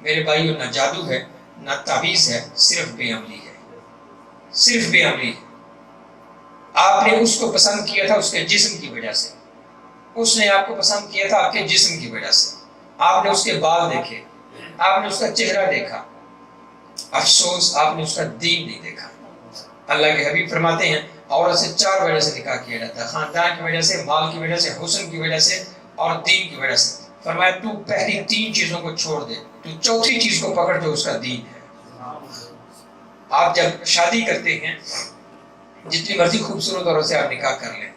میرے بھائیو، نہ جادو ہے نہ تعویذ ہے، صرف بے عملی ہے، صرف بے عملی ہے۔ آپ نے اس کو پسند کیا تھا اس کے جسم کی وجہ سے، اس نے آپ کو پسند کیا تھا آپ کے جسم کی وجہ سے، آپ نے اس کے بال دیکھے، آپ نے اس کا چہرہ دیکھا، افسوس آپ نے اس کا دین نہیں دیکھا۔ اللہ کے حبیب فرماتے ہیں عورت سے 4 وجہ سے نکاح کیا جاتا ہے، خاندان کی وجہ سے، مال کی وجہ سے، حسن کی وجہ سے، اور دین کی وجہ سے۔ فرمایا تو پہلی 3 چیزوں کو چھوڑ دے، تو چوتھی چیز کو پکڑ جو اس کا دین ہے۔ آپ جب شادی کرتے ہیں جتنی مرضی خوبصورت عورت سے آپ نکاح کر لیں،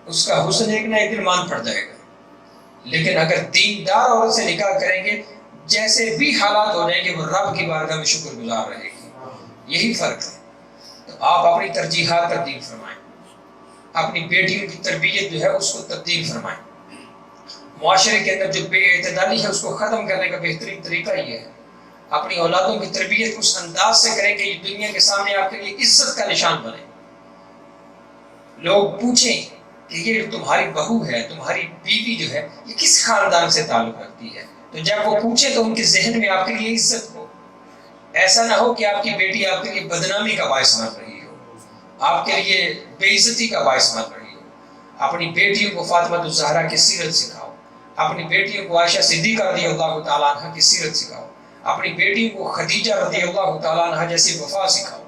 اس کا حسن ایک نہ ایک دن مان پڑ جائے گا، لیکن اگر دیندار عورت سے نکاح کریں گے جیسے بھی حالات ہو جائیں گے وہ رب کی بارگاہ میں شکر گزار رہے گی۔ یہی فرق ہے۔ تو آپ اپنی ترجیحات تبدیل فرمائیں، اپنی بیٹیوں کی تربیت جو ہے اس کو تبدیل فرمائیں۔ معاشرے کے اندر جو بے اعتدالی ہے اس کو ختم کرنے کا بہترین طریقہ یہ ہے، اپنی اولادوں کی تربیت اس انداز سے کریں کہ یہ دنیا کے سامنے آپ کے لیے عزت کا نشان بنے۔ لوگ پوچھیں کہ یہ تمہاری بہو ہے، تمہاری بیوی جو ہے یہ کس خاندان سے تعلق رکھتی ہے، تو جب وہ پوچھیں تو ان کے ذہن میں آپ کے لیے عزت ہو۔ ایسا نہ ہو کہ آپ کی بیٹی آپ کے لیے بدنامی کا باعث بن رہی ہو، آپ کے لیے بے عزتی کا باعث بن رہی ہو۔ اپنی بیٹیوں کو فاطمہ الزہرا کی سیرت سکھاؤ، اپنی بیٹیوں کو عائشہ صدیقہ رضی اللہ تعالیٰ عنہ کی سیرت سکھاؤ، اپنی بیٹیوں کو خدیجہ رضی اللہ تعالیٰ عنہ جیسی وفا سکھاؤ۔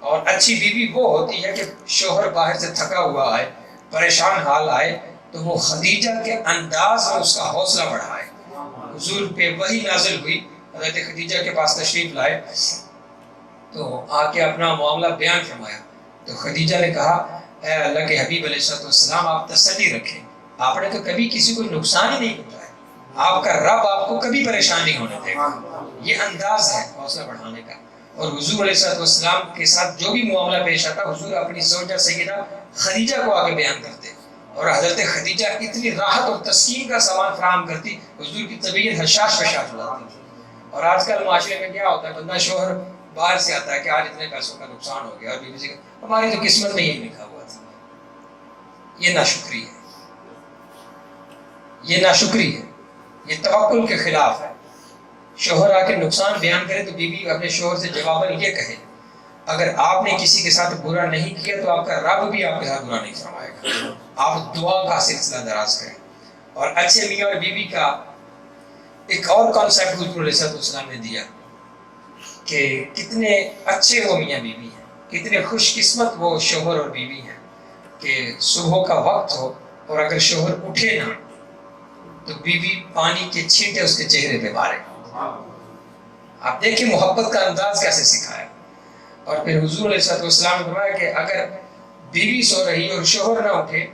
اور اچھی بیوی وہ ہوتی ہے کہ شوہر باہر سے تھکا ہوا آئے، پریشان حال آئے تو وہ خدیجہ کے انداز میں اس کا حوصلہ بڑھائے۔ حضور پہ وحی نازل ہوئی، حضرت خدیجہ کے پاس تشریف لائے تو آ کے اپنا معاملہ بیان فرمایا، تو خدیجہ نے کہا اے اللہ کے حبیب علیہ السلام آپ تسلی رکھیں، آپ نے تو کبھی کسی کو نقصان ہی نہیں پہنچایا، آپ کا رب آپ کو کبھی پریشان نہیں ہونے دے گا۔ یہ انداز ہے حوصلہ بڑھانے کا۔ اور حضور علیہ السلام کے ساتھ جو بھی معاملہ پیش آتا حضور اپنی زوجہ سیدہ خدیجہ کو آگے بیان کرتے، اور حضرت خدیجہ اتنی راحت اور تسکین کا سامان فراہم کرتی، حضور کی طبیعت حشاش بشاش ہو جاتی تھی۔ اور آج کل معاشرے میں کیا ہوتا ہے، بندہ شوہر باہر سے آتا ہے کہ آج اتنے پیسوں کا نقصان ہو گیا، اور بیوی سے ہماری تو قسمت میں یہی لکھا ہوا تھا۔ یہ ناشکری ہے، یہ ناشکری ہے، یہ توکل کے خلاف ہے۔ شوہر آ کے نقصان بیان کرے تو بیوی اپنے شوہر سے جواباً یہ کہے اگر آپ نے کسی کے ساتھ برا نہیں کیا تو آپ کا رب بھی آپ کے ساتھ برا نہیں فرمائے گا۔ آپ دعا کا سلسلہ دراز کریں۔ اور اچھے میاں اور بیوی کا ایک اور کانسیپٹ حضور علیہ السلام نے دیا کہ کتنے اچھے وہ میاں بیوی ہیں، کتنے خوش قسمت وہ شوہر اور بیوی ہیں کہ صبح کا وقت ہو اور اگر شوہر اٹھے نہ تو بیوی پانی کے چھینٹے اس کے چہرے پہ مارے۔ آپ دیکھیں محبت کا انداز کیسے سکھایا۔ اور پھر حضور علیہ السلام نے فرمایا کہ اگر بیوی سو رہی اور شوہر نہ اٹھے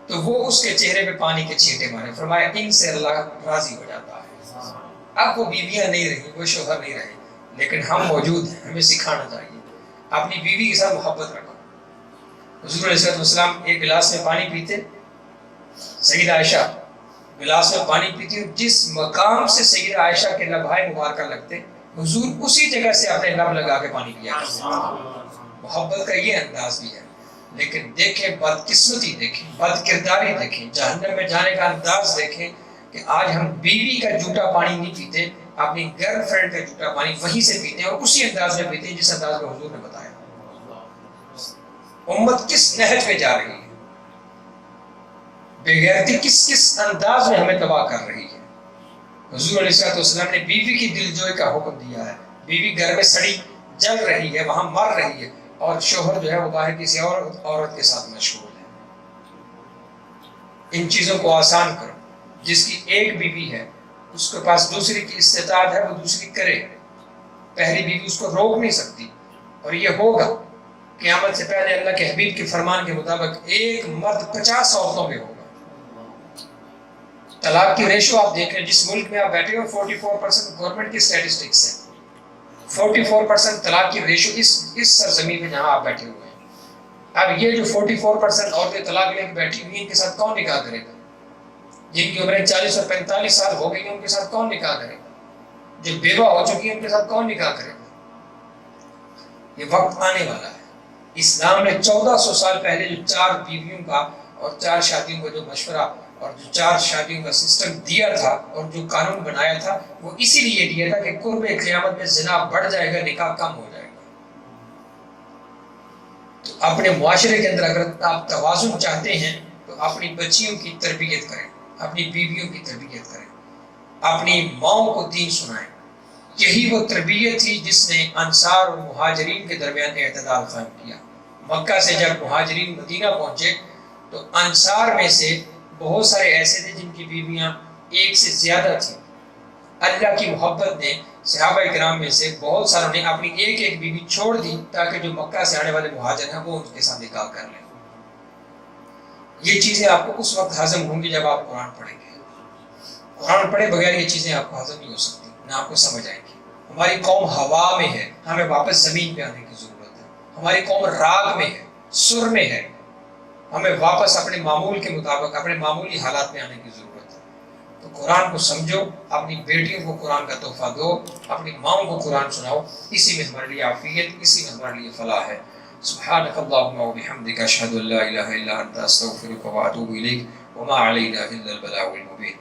تو وہ اس کے چہرے پہ پانی کے چھینٹے مارے، فرمایا ان سے اللہ راضی ہو جاتا ہے۔ اب وہ بیویاں نہیں رہی، وہ شوہر نہیں رہے، لیکن ہم موجود ہیں، ہمیں سکھانا چاہیے اپنی بیوی کے ساتھ محبت رکھو، حضور علیہ السلام ایک گلاس میں پانی پیتے، سیدہ عائشہ گلاس میں پانی پیتی، اور جس مقام سے سیدہ عائشہ کے لبھائے مبارکہ لگتے حضور اسی جگہ سے اپنے لب لگا کے پانی پیا کرتے۔ محبت کا یہ انداز بھی ہے، لیکن دیکھیں بدقسمتی، دیکھیں بد کرداری، دیکھیں جہنم میں جانے کا انداز دیکھیں کہ آج ہم بیوی کا جھوٹا پانی نہیں پیتے، اپنی گرل فرینڈ کا جھوٹا پانی وہیں سے پیتے ہیں، اور اسی انداز میں پیتے ہیں جس انداز میں حضور نے بتایا۔ امت کس نہج پہ جا رہی ہے، بے غیرتی کس انداز میں ہمیں تباہ کر رہی ہے۔ حضور علیہ السلام نے بیوی کی دلجوئی کا حکم دیا ہے، بیوی گھر میں سڑی جل رہی ہے، وہاں مر رہی ہے، اور شوہر جو ہے وہ باہر کسی عورت کے ساتھ مشغول ہے۔ ان چیزوں کو آسان کرو۔ جس کی ایک بیوی ہے اس کے پاس دوسری کی استطاعت ہے، وہ دوسری کرے، پہلی بیوی اس کو روک نہیں سکتی، اور یہ ہوگا قیامت سے پہلے اللہ کے حبیب کے فرمان کے مطابق ایک مرد 50 عورتوں میں ہوگا۔ طلاق کی ریشو آپ دیکھ رہے ہیں، جس ملک میں آپ بیٹھے ہو 44% گورنمنٹ کی اسٹیٹسٹکس ہے، 44% طلاق کی ریشو اس سرزمین میں جہاں آپ بیٹھے ہوئے ہیں۔ اب یہ جو 44% عورتیں طلاق لے کے بیٹھی ہوئی ہیں، ان کے ساتھ کون نکاح کرے گا؟ جن کی عمریں 40 اور 45 سال ہو گئی ہیں ان کے ساتھ کون نکاح کرے گا؟ جو بیوہ ہو چکی ہیں ان کے ساتھ کون نکاح کرے گا؟ یہ وقت آنے والا ہے۔ اسلام نے 1400 سال پہلے جو 4 بیویوں کا اور 4 شادیوں کا جو مشورہ اور جو 4 شادیوں کا سسٹم دیا تھا اور جو قانون بنایا تھا، وہ اسی لیے دیا تھا کہ قرب قیامت میں زنا بڑھ جائے گا، نکاح کم ہو جائے گا۔ تو اپنے معاشرے کے اندر اگر آپ توازن چاہتے ہیں تو اپنی بچیوں کی تربیت کریں، اپنی بیویوں کی تربیت کریں، اپنی ماؤں کو دین سنائیں۔ یہی وہ تربیت تھی جس نے انصار اور مہاجرین کے درمیان اعتدال قائم کیا۔ مکہ سے جب مہاجرین مدینہ پہنچے تو انصار میں سے بہت سارے ایسے تھے جن کی بیویاں ایک سے زیادہ تھیں۔ اللہ کی محبت نے صحابہ کرام میں سے بہت ساروں نے اپنی ایک بیوی چھوڑ دی تاکہ جو مکہ سے آنے والے مہاجر ہیں وہ ان کے ساتھ نکاح کر لیں۔ یہ چیزیں آپ کو اس وقت ہضم ہوں گی جب آپ قرآن پڑھیں گے۔ قرآن پڑھے بغیر یہ چیزیں آپ کو ہضم نہیں ہو سکتی، نہ آپ کو سمجھ آئیں گی۔ ہماری قوم ہوا میں ہے، ہمیں واپس زمین پہ آنے کی ضرورت ہے۔ ہماری قوم راگ میں ہے، سر میں ہے، ہمیں واپس اپنے معمول کے مطابق اپنے معمولی حالات میں آنے کی ضرورت ہے۔ تو قرآن کو سمجھو، اپنی بیٹیوں کو قرآن کا تحفہ دو، اپنی ماؤں کو قرآن سناؤ، اسی میں ہمارے لیے عافیت، اسی میں ہمارے لیے فلاح ہے۔ سبحانک اللہم و بحمدک، اشہد ان لا الہ الا انت، استغفرک و اتوب الیک، وما علینا الا البلاغ المبین۔